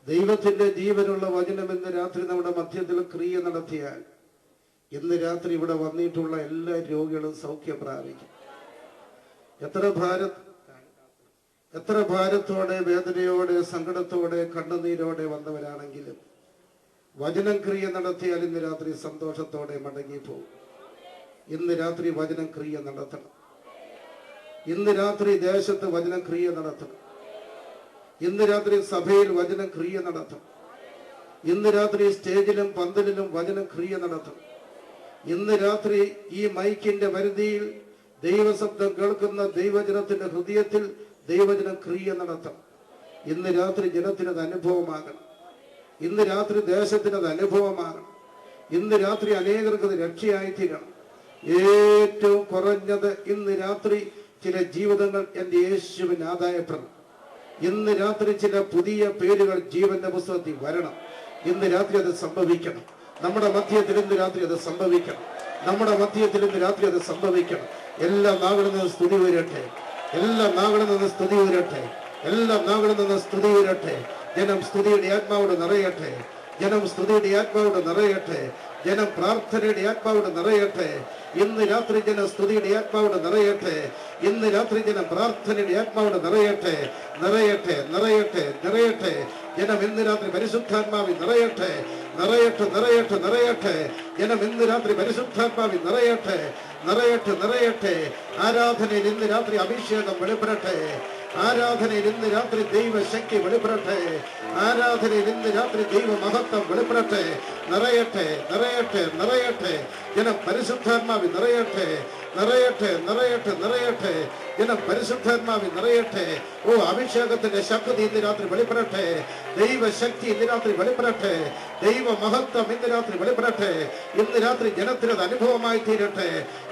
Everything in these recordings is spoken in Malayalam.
ദൈവത്തിന്റെ ജീവനുള്ള വചനം ഇന്ന് രാത്രി നമ്മുടെ മധ്യത്തിൽ ക്രിയ നടത്തിയാൽ ഇന്ന് രാത്രി ഇവിടെ വന്നിട്ടുള്ള എല്ലാ രോഗികളും സൗഖ്യം പ്രാപിക്കും. എത്ര ഭാരത്തോടെ, വേദനയോടെ, സങ്കടത്തോടെ, കണ്ണുനീരോടെ വന്നവരാണെങ്കിലും വചനം ക്രിയ നടത്തിയാൽ ഇന്ന് രാത്രി സന്തോഷത്തോടെ മടങ്ങിപ്പോകും. ഇന്ന് രാത്രി വചനം ക്രിയ നടത്തണം. ഇന്ന് രാത്രി ദേശത്ത് വചനം ക്രിയ നടത്തണം. ഇന്ന് രാത്രി സഭയിൽ വചനം ക്രിയ നടത്തണം. ഇന്ന് രാത്രി സ്റ്റേജിലും പന്തലിലും വചനം ക്രിയ നടത്തണം. ഇന്ന് രാത്രി ഈ മൈക്കിന്റെ പരിധിയിൽ ദൈവശബ്ദം കേൾക്കുന്ന ദൈവജനത്തിന്റെ ഹൃദയത്തിൽ ദൈവജനം ക്രിയ നടത്തണം. ഇന്ന് രാത്രി ജനത്തിനത് അനുഭവമാകണം. ഇന്ന് രാത്രി ദേശത്തിനത് അനുഭവമാകണം. ഇന്ന് രാത്രി അനേകർക്ക് രക്ഷയായിത്തീരണം. ഏറ്റവും കുറഞ്ഞത് ഇന്ന് രാത്രി ചില ജീവിതങ്ങൾ എന്റെ യേശുവിന് ആദായപ്പെടണം. ഇന്ന് രാത്രി ചില പുതിയ പേരുകൾ ജീവന്റെ പുസ്തകത്തിൽ വരണം. ഇന്ന് രാത്രി അത് സംഭവിക്കണം. നമ്മുടെ മധ്യത്തിൽ ഇന്ന് രാത്രി അത് സംഭവിക്കണം. നമ്മുടെ മധ്യത്തിൽ ഇന്ന് രാത്രി അത് സംഭവിക്കണം. എല്ലാ നാകളിൽ നിന്ന് സ്തുതി ഉയരട്ടെ. എല്ലാ നാകളിൽ നിന്ന് സ്തുതി ഉയരട്ടെ. എല്ലാ നാകളിൽ നിന്ന് സ്തുതി ഉയരട്ടെ. ജനം സ്തുതിയുടെ ആത്മാവോട് നിറയട്ടെ. ജനം സ്തുതിയുടെ ആത്മാവോട് നിറയട്ടെ. ജനം പ്രാർത്ഥനയുടെ ആത്മാവോട് നിറയട്ടെ. ഇന്ന് രാത്രി ജനം സ്തുതിയുടെ ആത്മാവോട് നിറയട്ടെ. ഇന്ന് രാത്രി ജനം പ്രാർത്ഥനയുടെ ആത്മാവോട് നിറയട്ടെ. നിറയട്ടെ, നിറയട്ടെ, നിറയട്ടെ. ജനം ഇന്ന് രാത്രി പരിശുദ്ധാത്മാവിൽ നിറയട്ടെ. നിറയട്ടെ, നിറയട്ടെ, നിറയട്ടെ. ജനം ഇന്ന് രാത്രി പരിശുദ്ധാത്മാവിൽ നിറയട്ടെ. നിറയട്ടെ, നിറയട്ടെ. ആരാധനയിൽ ഇന്ന് രാത്രി അഭിഷേകം വെളിപ്പെടട്ടെ. ആരാധനയിൽ ഇന്ന് രാത്രി ദൈവശക്തി വെളിപ്പെടട്ടെ. ആരാധനയിൽ ഇന്ന് രാത്രി ദൈവ മഹത്വം വെളിപ്പെടട്ടെ. നിറയട്ടെ, നിറയട്ടെ, നിറയട്ടെ. ജനം പരിശുദ്ധാത്മാവിൽ നിറയട്ടെ. നിറയട്ടെ, നിറയട്ടെ, നിറയട്ടെ. ജനം പരിശുദ്ധാത്മാവിൽ നിറയട്ടെ. ഓ, അഭിഷേകത്തിന്റെ ശക്തി ഇന്ന് രാത്രി വെളിപ്പെടട്ടെ. ദൈവശക്തി ഇന്ന് രാത്രി വെളിപ്പെടട്ടെ. ദൈവ മഹത്വം ഇന്ന് രാത്രി വെളിപ്പെടട്ടെ. ഇന്ന് രാത്രി ജനത്തിനത് അനുഭവമായി തീരട്ടെ.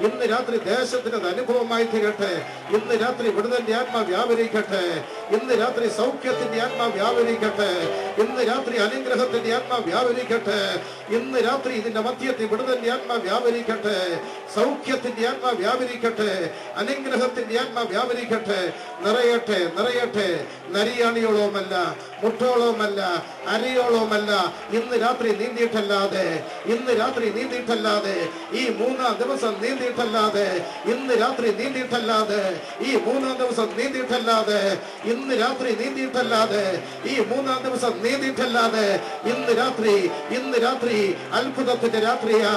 ഇന്ന് രാത്രി ദേശത്തിനത് അനുഭവമായി തീരട്ടെ. ഇന്ന് രാത്രി വിടുതലിന്റെ ആത്മാ വ്യാപരിക്കട്ടെ. ഇന്ന് രാത്രി സൗഖ്യത്തിന്റെ ആത്മാ വ്യാപരിക്കട്ടെ. ഇന്ന് രാത്രി അനുഗ്രഹത്തിന്റെ ആത്മാ വ്യാപരിക്കട്ടെ. ഇന്ന് രാത്രി ഇതിന്റെ മധ്യത്തിൽ വിടുതലിന്റെ ആത്മാ വ്യാപരിക്കട്ടെ. സൗഖ്യത്തിന്റെ ആത്മാ വ്യാപരിക്കട്ടെ. അനുഗ്രഹത്തിന്റെ ആത്മാ വ്യാപരിക്കട്ടെ. നിറയട്ടെ, നിറയട്ടെ. നരിയാണിയോളവുമല്ല, മുട്ടോളവുമല്ല, അരയോളവുമല്ല. ഇന്ന് രാത്രി നീന്തിയിട്ടല്ലാതെ, ഇന്ന് രാത്രി നീന്തിയിട്ടല്ലാതെ, ഈ 3-ാം ദിവസം നീന്തിയിട്ടല്ലാതെ, ഇന്ന് രാത്രി നീന്തിയിട്ടല്ലാതെ, ഈ 3-ാം ദിവസം നീന്തിയിട്ടല്ലാതെ, ഇന്ന് രാത്രി നീന്തിയിട്ടല്ലാതെ, ഈ 3-ാം ദിവസം നീന്തിയിട്ടല്ലാതെ, ഇന്ന് രാത്രി, ഇന്ന് രാത്രി അത്ഭുതത്തിന്റെ രാത്രിയാ.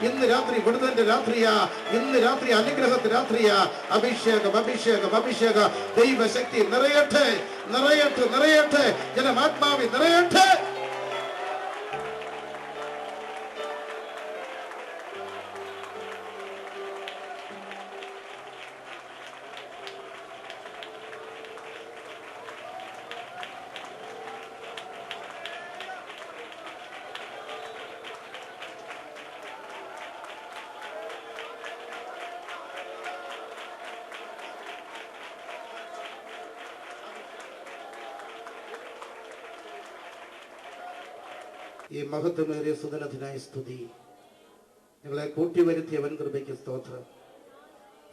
ഇന്ന് രാത്രി വിടുതലിന്റെ രാത്രിയാ. ഇന്ന് രാത്രി അനുഗ്രഹത്തിന്റെ രാത്രിയാ. അഭിഷേകം, അഭിഷേകം, അഭിഷേകം. ദൈവശക്തി നിറയട്ടെ, നിറയട്ടെ, നിറയട്ടെ. ജനമാത്മാവിൽ നിറയട്ടെ. ഈ മഹത്വമേറിയ സുദിനത്തിനായി സ്തുതി. ഞങ്ങളെ കൂട്ടിവരുത്തിയ വൻ കൃപയ്ക്ക് സ്തോത്രം.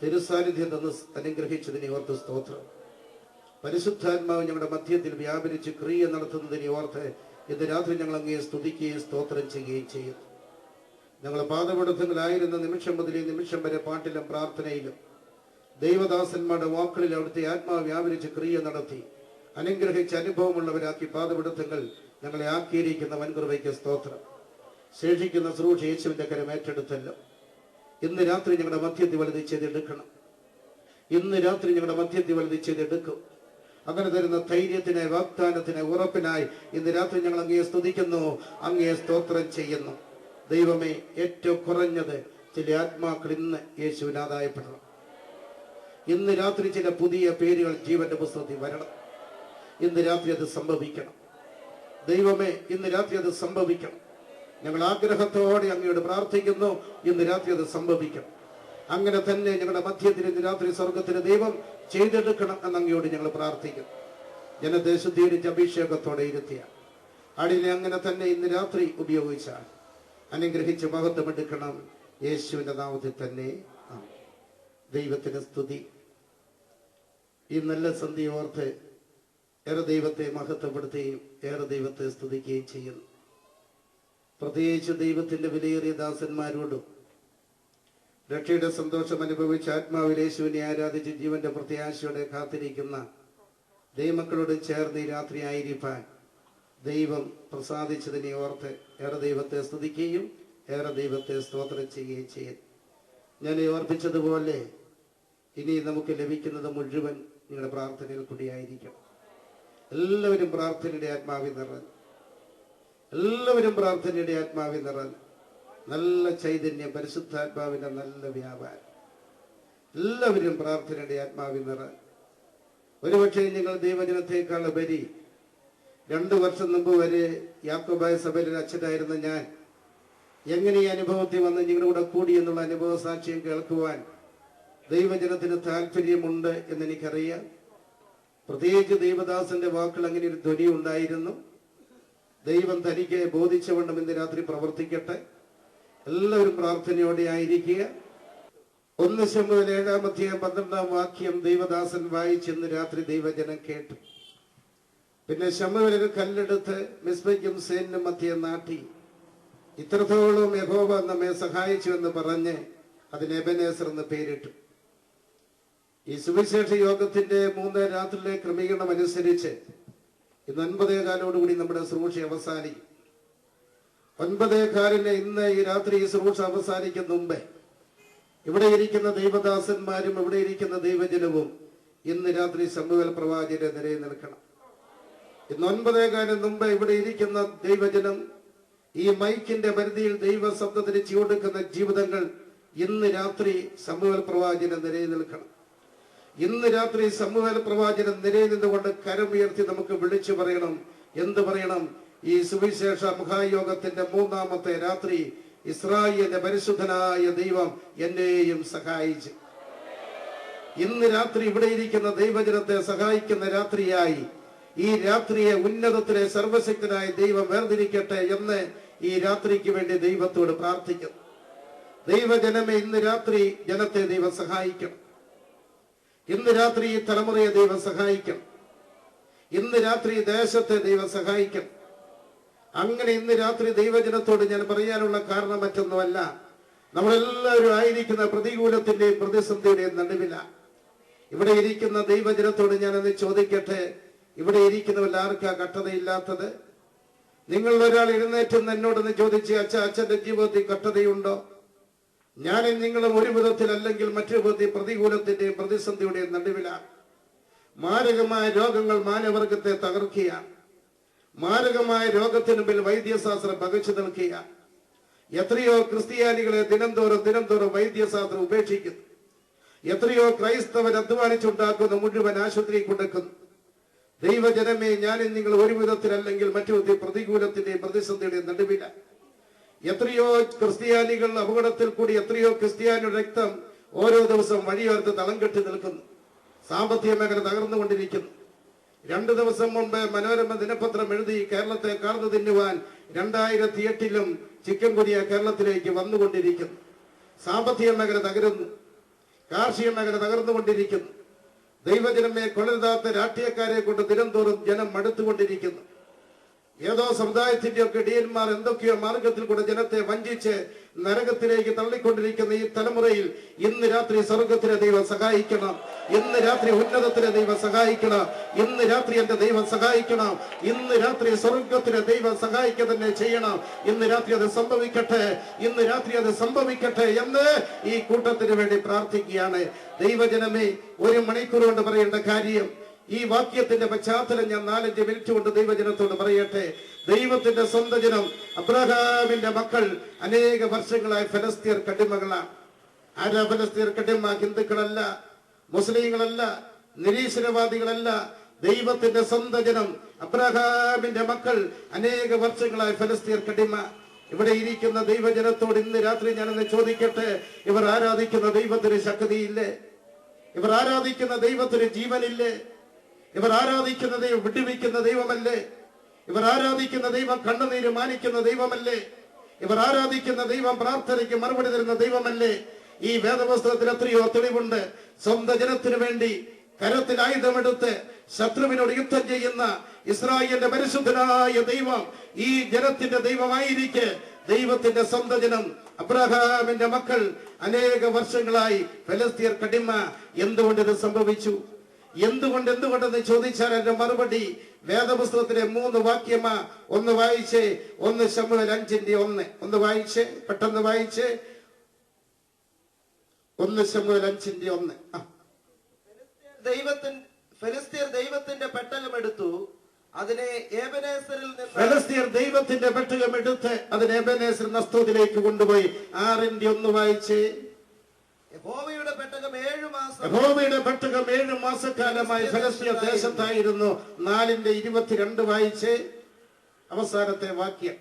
തിരുസാന്നിധ്യം തന്ന് അനുഗ്രഹിച്ചതിനെ ഓർത്ത് സ്തോത്രം. പരിശുദ്ധാത്മാവ് ഞങ്ങളുടെ മധ്യത്തിൽ വ്യാപരിച്ച് ക്രിയ നടത്തുന്നതിനെ ഓർത്ത് ഇന്ന് രാത്രി ഞങ്ങൾ അങ്ങയെ സ്തുതിക്കുകയും സ്തോത്രം ചെയ്യുകയും ചെയ്യുന്നു. ഞങ്ങൾ പാദപീഠത്തിലായിരുന്ന നിമിഷം മുതൽ ഈ നിമിഷം വരെ പാട്ടിലും പ്രാർത്ഥനയിലും ദൈവദാസന്മാരുടെ വാക്കുകളിൽ അവിടുത്തെ ആത്മാവ് വ്യാപരിച്ച് ക്രിയ നടത്തി അനുഗ്രഹിച്ച് അനുഭവമുള്ളവരാക്കി പാദപീഠങ്ങൾ ഞങ്ങളെ ആക്കിയിരിക്കുന്ന വൻകൃപയ്ക്ക് സ്തോത്രം. ശേഷിക്കുന്ന ശ്രൂഷ യേശുവിന്റെ കരം ഏറ്റെടുത്തല്ലോ. ഇന്ന് രാത്രി ഞങ്ങളുടെ മധ്യത്തിൽ വലുത് ചെയ്തെടുക്കണം. ഇന്ന് രാത്രി ഞങ്ങളുടെ മധ്യത്തിൽ വലുത് ചെയ്തെടുക്കും. അങ്ങനെ തരുന്ന ധൈര്യത്തിന്, വാഗ്ദാനത്തിന്, ഉറപ്പിനായി ഇന്ന് രാത്രി ഞങ്ങൾ അങ്ങയെ സ്തുതിക്കുന്നു, അങ്ങയെ സ്തോത്രം ചെയ്യുന്നു. ദൈവമേ, ഏറ്റവും കുറഞ്ഞത് ചില ആത്മാക്കൾ ഇന്ന് യേശുവിന് ആദായപ്പെടണം. ഇന്ന് രാത്രി ചില പുതിയ പേരുകൾ ജീവന്റെ പുസ്തകത്തിൽ വരണം. ഇന്ന് രാത്രി അത് സംഭവിക്കണം. ദൈവമേ, ഇന്ന് രാത്രി അത് സംഭവിക്കണം. ഞങ്ങൾ ആഗ്രഹത്തോടെ അങ്ങയോട് പ്രാർത്ഥിക്കുന്നു. ഇന്ന് രാത്രി അത് സംഭവിക്കണം. അങ്ങനെ തന്നെ ഞങ്ങളുടെ മധ്യത്തിൽ ഇന്ന് രാത്രി സ്വർഗത്തിന് ദൈവം ചെയ്തെടുക്കണം എന്ന് അങ്ങയോട് ഞങ്ങൾ പ്രാർത്ഥിക്കുന്നു. ജനത്തെ ശുദ്ധീകരിച്ച് അഭിഷേകത്തോടെ ഇരുത്തിയ അടിനെ അങ്ങനെ തന്നെ ഇന്ന് രാത്രി ഉപയോഗിച്ചാൽ അനുഗ്രഹിച്ച് മഹത്വമെടുക്കണം. യേശുവിന്റെ നാമത്തിൽ തന്നെ ദൈവത്തിന് സ്തുതി. ഈ നല്ല സന്ധ്യ ഓർത്ത് ഏറെ ദൈവത്തെ മഹത്വപ്പെടുത്തുകയും ഏറെ ദൈവത്തെ സ്തുതിക്കുകയും ചെയ്യുന്നു. പ്രത്യേകിച്ച് ദൈവത്തിന്റെ വിലയേറിയ ദാസന്മാരോടും രക്ഷയുടെ സന്തോഷം അനുഭവിച്ച് ആത്മാവിൽ യേശുവിനെ ആരാധിച്ച് ജീവന്റെ പ്രത്യാശയോടെ കാത്തിരിക്കുന്ന ദൈവമക്കളോടും ചേർന്ന് ഈ രാത്രി ആയിരിക്കാൻ ദൈവം പ്രസാദിച്ചതിനെ ഓർത്ത് ഏറെ ദൈവത്തെ സ്തുതിക്കുകയും ഏറെ ദൈവത്തെ സ്തോത്രം ചെയ്യുകയും ചെയ്യും. ഞാൻ ഓർപ്പിച്ചതുപോലെ ഇനി നമുക്ക് ലഭിക്കുന്നത് മുഴുവൻ നിങ്ങളുടെ പ്രാർത്ഥനയിൽ കൂടിയായിരിക്കണം. എല്ലാവരും പ്രാർത്ഥനയുടെ ആത്മാവിൽ നിറഞ്ഞ്, എല്ലാവരും പ്രാർത്ഥനയുടെ ആത്മാവിൽ നിറഞ്ഞ്, നല്ല ചൈതന്യം, പരിശുദ്ധാത്മാവിന്റെ നല്ല വ്യാപാരം, എല്ലാവരും പ്രാർത്ഥനയുടെ ആത്മാവിൽ നിറഞ്ഞ്. ഒരുപക്ഷെ നിങ്ങൾ ദൈവജനത്തെക്കാൾ ഉപരി 2 വർഷം മുമ്പ് വരെ യാക്കോബായ സഭയിലെ അച്ഛനായിരുന്ന ഞാൻ എങ്ങനെ ഈ അനുഭവത്തിൽ വന്ന് നിങ്ങളുടെ കൂടെ കൂടി എന്നുള്ള അനുഭവ സാക്ഷ്യം കേൾക്കുവാൻ ദൈവജനത്തിന് താല്പര്യമുണ്ട് എന്നെനിക്കറിയാം. പ്രത്യേകിച്ച് ദൈവദാസന്റെ വാക്കുകൾ അങ്ങനെ ഒരു ധ്വനി ഉണ്ടായിരുന്നു. ദൈവം തനിക്ക് ബോധിച്ചവണ്ണം ഇന്ന് രാത്രി പ്രവർത്തിക്കട്ടെ. എല്ലാവരും പ്രാർത്ഥനയോടെ ആയിരിക്കുക. 1 ശമൂവേൽ 7:12 ദൈവദാസൻ വായിച്ചെന്ന് രാത്രി ദൈവജനം കേട്ടു. പിന്നെ ശമൂവേൽ ഒരു കല്ലെടുത്ത് മിസ്ബയ്ക്കും സേനും മധ്യേ നാട്ടി, ഇത്രത്തോളം യഹോവ നമ്മെ സഹായിച്ചു എന്ന് പറഞ്ഞ് അതിന് എബനേസർ എന്ന് പേരിട്ടു. ഈ സുവിശേഷ യോഗത്തിന്റെ 3 രാത്രിയിലെ ക്രമീകരണം അനുസരിച്ച് ഇന്ന് 9:15 നമ്മുടെ ശുശ്രൂഷ അവസാനിക്കും. 9:15 ഇന്ന് ഈ രാത്രി ഈ ശുശ്രൂഷ അവസാനിക്കുന്ന മുമ്പേ ഇവിടെ ഇരിക്കുന്ന ദൈവദാസന്മാരും ഇവിടെ ഇരിക്കുന്ന ദൈവജനവും ഇന്ന് രാത്രി ശമൂവേൽ പ്രവാചകന്റെ നിരയിൽ നിൽക്കണം. ഇന്ന് 9:15 മുമ്പ് ഇവിടെ ഇരിക്കുന്ന ദൈവജനം ഈ മൈക്കിന്റെ പരിധിയിൽ ദൈവ ശബ്ദത്തിന് ചുവടുക്കുന്ന ജീവിതങ്ങൾ ഇന്ന് രാത്രി ശമൂവേൽ പ്രവാചകന്റെ നിരയിൽ നിൽക്കണം. ഇന്ന് രാത്രി ശമൂവേൽ പ്രവാചകൻ നിരയിൽ നിന്നുകൊണ്ട് കരമുയർത്തി നമുക്ക് വിളിച്ചു പറയണം. എന്ത് പറയണം? ഈ സുവിശേഷ മഹായോഗത്തിന്റെ 3-ാമത്തെ രാത്രി ഇസ്രായേലിന്റെ പരിശുദ്ധനായ ദൈവം എന്നെയും സഹായിച്ചു. ഇന്ന് രാത്രി ഇവിടെ ഇരിക്കുന്ന ദൈവജനത്തെ സഹായിക്കുന്ന രാത്രിയായി ഈ രാത്രിയെ ഉന്നതത്തിലെ സർവശക്തനായ ദൈവം വേർതിരിക്കട്ടെ എന്ന് ഈ രാത്രിക്ക് വേണ്ടി ദൈവത്തോട് പ്രാർത്ഥിക്കുന്നു. ദൈവജനമേ, ഇന്ന് രാത്രി ജനത്തെ ദൈവം സഹായിക്കണം. ഇന്ന് രാത്രി ഈ തലമുറയെ ദൈവം സഹായിക്കണം. ഇന്ന് രാത്രി ദേശത്തെ ദൈവം സഹായിക്കണം. അങ്ങനെ ഇന്ന് രാത്രി ദൈവജനത്തോട് ഞാൻ പറയാനുള്ള കാരണം മറ്റൊന്നുമല്ല, നമ്മളെല്ലാവരും ആയിരിക്കുന്ന പ്രതികൂലത്തിന്റെയും പ്രതിസന്ധിയുടെയും നടുവില. ഇവിടെ ഇരിക്കുന്ന ദൈവജനത്തോട് ഞാനത് ചോദിക്കട്ടെ, ഇവിടെ ഇരിക്കുന്നവരിൽ ആർക്കാ കഷ്ടതയില്ലാത്തത്? നിങ്ങൾ ഒരാൾ എഴുന്നേറ്റെന്ന് എന്നോടൊന്ന് ചോദിച്ച്, അച്ഛന്റെ ജീവിതത്തിൽ കഷ്ടതയുണ്ടോ? ഞാനും നിങ്ങളും ഒരു വിധത്തിൽ അല്ലെങ്കിൽ മറ്റൊരു വിധത്തിൽ പ്രതികൂലത്തിന്റെയും പ്രതിസന്ധിയുടെയും നടുവിലാണ്. മാരകമായ രോഗങ്ങൾ മാനവർഗത്തെ തകർക്കുക. മാരകമായ രോഗത്തിനു മുമ്പിൽ വൈദ്യശാസ്ത്രം പകച്ചു നിൽക്കുക. എത്രയോ ക്രിസ്ത്യാനികളെ ദിനംതോറും വൈദ്യശാസ്ത്രം ഉപേക്ഷിക്കുന്നു. എത്രയോ ക്രൈസ്തവർ അധ്വാനിച്ചുണ്ടാക്കുന്ന മുഴുവൻ ആശുപത്രി കൊണ്ടെക്കുന്നു. ദൈവജനമേ, ഞാനും നിങ്ങൾ ഒരു വിധത്തിൽ അല്ലെങ്കിൽ മറ്റു വിധത്തിൽ പ്രതികൂലത്തിന്റെയും പ്രതിസന്ധിയുടെയും നടുവില. എത്രയോ ക്രിസ്ത്യാനികൾ അപകടത്തിൽ കൂടി, എത്രയോ ക്രിസ്ത്യാനിയുടെ രക്തം ഓരോ ദിവസം വഴിയോർത്ത് തളം കെട്ടി നിൽക്കുന്നു. സാമ്പത്തിക മേഖല തകർന്നുകൊണ്ടിരിക്കുന്നു. 2 ദിവസം മുമ്പ് മനോരമ ദിനപത്രം എഴുതി, കേരളത്തെ കാർന്നു തിന്നുവാൻ 2008 ചിക്കൻ ഗുനിയ കേരളത്തിലേക്ക് വന്നുകൊണ്ടിരിക്കുന്നു. സാമ്പത്തിക മേഖല തകരുന്നു. കാർഷിക മേഖല തകർന്നുകൊണ്ടിരിക്കുന്നു. ദൈവജനമേ, കൊള്ളരുതാത്ത രാഷ്ട്രീയക്കാരെ കൊണ്ട് ദിനംതോറും ജനം മടുത്തുകൊണ്ടിരിക്കുന്നു. ഏതോ സമുദായത്തിന്റെയൊക്കെ ഇടയന്മാർ എന്തൊക്കെയോ മാർഗത്തിൽ കൂടെ ജനത്തെ വഞ്ചിച്ച് നരകത്തിലേക്ക് തള്ളിക്കൊണ്ടിരിക്കുന്ന ഈ തലമുറയിൽ ഇന്ന് രാത്രി സ്വർഗത്തിലെ ദൈവം സഹായിക്കണം. ഇന്ന് രാത്രി ഉന്നതത്തിലെ ദൈവം സഹായിക്കണം. ഇന്ന് രാത്രി എന്റെ ദൈവം സഹായിക്കണം. ഇന്ന് രാത്രി സ്വർഗത്തിലെ ദൈവം സഹായിക്കുക തന്നെ ചെയ്യണം. ഇന്ന് രാത്രി അത് സംഭവിക്കട്ടെ. ഇന്ന് രാത്രി അത് സംഭവിക്കട്ടെ എന്ന് ഈ കൂട്ടത്തിന് വേണ്ടി പ്രാർത്ഥിക്കുകയാണ്. ദൈവജനമേ, 1 മണിക്കൂർ കൊണ്ട് പറയേണ്ട കാര്യം, ഈ വാക്യത്തിന്റെ പശ്ചാത്തലം ഞാൻ 4-5 മിനിറ്റ് കൊണ്ട് ദൈവജനത്തോട് പറയട്ടെ. ദൈവത്തിന്റെ സ്വന്തം ജനം അബ്രഹാമിന്റെ മക്കൾ അനേക വർഷങ്ങളായി ഫലസ്തീർ കടിമകളാണ്. ആരാ ഫലസ്തീർ കടിമ? ഹിന്ദുക്കളല്ല, മുസ്ലിങ്ങളല്ല, നിരീശ്വരവാദികളല്ല. ദൈവത്തിന്റെ സ്വന്തം ജനം അബ്രഹാമിന്റെ മക്കൾ അനേക വർഷങ്ങളായി ഫലസ്തീർ കടിമ. ഇവിടെ ഇരിക്കുന്ന ദൈവജനത്തോട് ഇന്ന് രാത്രി ഞാനൊന്ന് ചോദിക്കട്ടെ, ഇവർ ആരാധിക്കുന്ന ദൈവത്തിന് ശക്തിയില്ലേ? ഇവർ ആരാധിക്കുന്ന ദൈവത്തിന് ജീവനില്ലേ? ഇവർ ആരാധിക്കുന്ന ദൈവം വിടുവിക്കുന്ന ദൈവമല്ലേ? ഇവർ ആരാധിക്കുന്ന ദൈവം കണ്ണുനീര് മാനിക്കുന്ന ദൈവമല്ലേ? ഇവർ ആരാധിക്കുന്ന ദൈവം പ്രാർത്ഥനയ്ക്ക് മറുപടി തരുന്ന ദൈവമല്ലേ? ഈ വേദപുസ്തകത്തിൽ എത്രയോ തെളിവുണ്ട്. സ്വന്തം ജനത്തിനു വേണ്ടി കരത്തിൽ ആയുധമെടുത്ത് ശത്രുവിനോട് യുദ്ധം ചെയ്യുന്ന ഇസ്രായേലിന്റെ പരിശുദ്ധനായ ദൈവം ഈ ജനത്തിന്റെ ദൈവമായിരിക്കെ ദൈവത്തിന്റെ സ്വന്തം ജനം അബ്രഹാമിന്റെ മക്കൾ അനേക വർഷങ്ങളായി ഫലസ്തീർ കടിമ. എന്തുകൊണ്ട് ഇത് സംഭവിച്ചു? എന്തുകൊണ്ടെന്ന് ചോദിച്ചാൽ എന്റെ മറുപടി വേദപുസ്തകത്തിലെ 3 വാക്യമാ. ഒന്ന് വായിച്ചേ, 1 ശമൂവേൽ 5:1. ഒന്ന് വായിച്ചേ, പെട്ടെന്ന് വായിച്ചേ. 1 ശമൂവേൽ 5:1. ഫെലിസ്തീർ ദൈവത്തിന്റെ പെട്ടകം എടുത്തു, അതിനെ എബെനേസറിൽ നിന്ന് ഫെലിസ്തീർ ദൈവത്തിന്റെ പെട്ടകം എടുത്ത് അതിനെ എബെനേസർ നസ്തോദിലേക്ക് കൊണ്ടുപോയി. 6:1 വായിച്ചേ. യഹോവയുടെ പെട്ടകം 7 മാസം യഹോവയുടെ പെട്ടകം 7 മാസക്കാലമായി ഫെലിസ്തീർ ദേശത്തായിരുന്നു. 4:22 വായിച്ചേ, അവസാനത്തെ വാക്യം.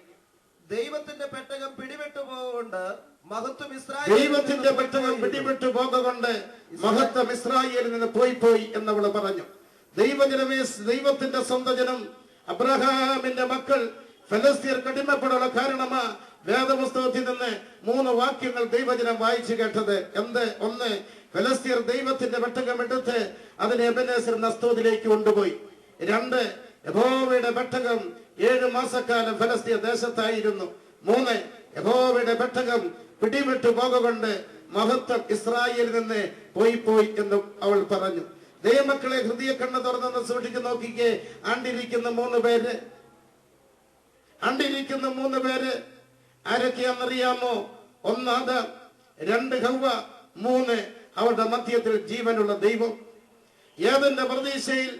ദൈവത്തിന്റെ പെട്ടകം പിടിവിട്ടു പോകൊണ്ട് മഹത്വം ദൈവത്തിന്റെ പെട്ടകം പിടിവിട്ടു പോകൊണ്ട് മഹത്വം ഇസ്രായേലിൽ നിന്ന് പോയി എന്നവള് പറഞ്ഞു. ദൈവജനമേ, ദൈവത്തിന്റെ സ്വന്തം ജനം അബ്രഹാമിന്റെ മക്കൾ ഫലസ്തീർ കടിമപ്പെടാനുള്ള കാരണമാ വേദപുസ്തകത്തിൽ നിന്ന് 3 വാക്യങ്ങൾ ദൈവജനം വായിച്ചു കേട്ടത്. എന്ത്? 1, ഫലസ്തീർ ദൈവത്തിന്റെ പെട്ടകം എടുത്ത് അതിനെ എബെനേസർ നസ്തോദിലേക്ക് കൊണ്ടുപോയി. 2, യഹോവയുടെ പെട്ടകം 7 മാസക്കാലം ഫലസ്തീർ ദേശത്തായിരുന്നു. 3, യഹോവയുടെ പെട്ടകം പിടിവിട്ടു പോകൊണ്ട് മഹത്വം ഇസ്രായേലിൽ നിന്ന് പോയി എന്നും അവൾ പറഞ്ഞു. ദൈവമക്കളെ, ഹൃദയ കണ്ണ് തുറന്നൊന്ന് സൂക്ഷിച്ചു നോക്കിക്കേ. അണ്ടിരിക്കുന്ന 3 പേര് ആരൊക്കെയാണെന്നറിയാമോ? 1 ആദാം, 2 ഹവ്വ, 3 അവരുടെ മധ്യത്തിൽ ജീവനുള്ള ദൈവം. ഏദന്റെ പ്രതീക്ഷയിൽ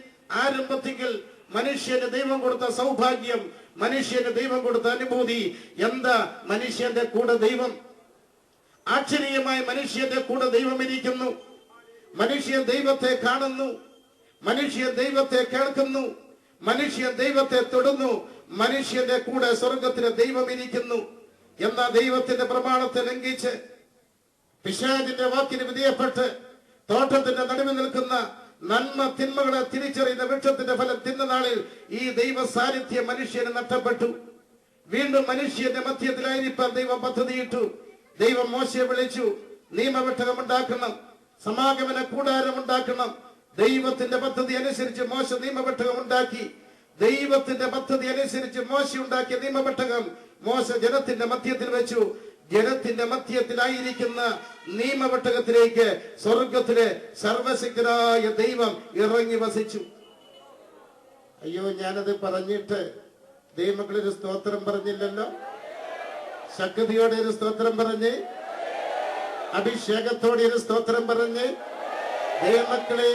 ആരംഭത്തിൽ മനുഷ്യന് ദൈവം കൊടുത്ത സൗഭാഗ്യം, മനുഷ്യന് ദൈവം കൊടുത്ത അനുഭൂതി എന്താ? മനുഷ്യന്റെ കൂടെ ദൈവം. ആശ്ചര്യമായി മനുഷ്യന്റെ കൂടെ ദൈവം ഇരിക്കുന്നു. മനുഷ്യൻ ദൈവത്തെ കാണുന്നു, മനുഷ്യൻ ദൈവത്തെ കേൾക്കുന്നു, മനുഷ്യൻ ദൈവത്തെ തൊടുന്നു. മനുഷ്യന്റെ കൂടെ സ്വർഗത്തിലെ ദൈവം ഇരിക്കുന്നു. എന്നാ ദൈവത്തിന്റെ പ്രമാണത്തെ ലംഘിച്ച് പിശാചിന്റെ വാക്കിന് വിധേയപ്പെട്ട് തോട്ടത്തിന്റെ നടുവിൽ നിൽക്കുന്ന നന്മ തിന്മകളെ തിരിച്ചറിയുന്ന വൃക്ഷത്തിന്റെ ഫലം തിന്ന നാളിൽ ഈ ദൈവ സാന്നിധ്യം മനുഷ്യന് നഷ്ടപ്പെട്ടു. വീണ്ടും മനുഷ്യന്റെ മധ്യത്തിലായിരിക്കാൻ ദൈവം പദ്ധതിയിട്ടു. ദൈവം മോശയെ വിളിച്ചു, നിയമപെട്ടകം ഉണ്ടാക്കണം, സമാഗമന കൂടാരം ഉണ്ടാക്കണം. ദൈവത്തിന്റെ പദ്ധതി അനുസരിച്ച് മോശ നിയമപെട്ടകം ഉണ്ടാക്കി. ദൈവത്തിന്റെ പദ്ധതി അനുസരിച്ച് മോശ ഉണ്ടാക്കിയ നിയമപെട്ടകം മോശ ജനത്തിന്റെ മധ്യത്തിൽ വെച്ചു. ജനത്തിന്റെ മധ്യത്തിലായിരിക്കുന്ന നിയമപെട്ടകത്തിലേക്ക് സ്വർഗത്തിലെ സർവശക്തനായ ദൈവം ഇറങ്ങി വസിച്ചു. അയ്യോ, ഞാനത് പറഞ്ഞിട്ട് ദൈവമക്കളൊരു സ്തോത്രം പറഞ്ഞില്ലല്ലോ. ശക്തിയോടെ ഒരു സ്തോത്രം പറഞ്ഞ്, അഭിഷേകത്തോടെ ഒരു സ്തോത്രം പറഞ്ഞ്. ദൈവമക്കളെ,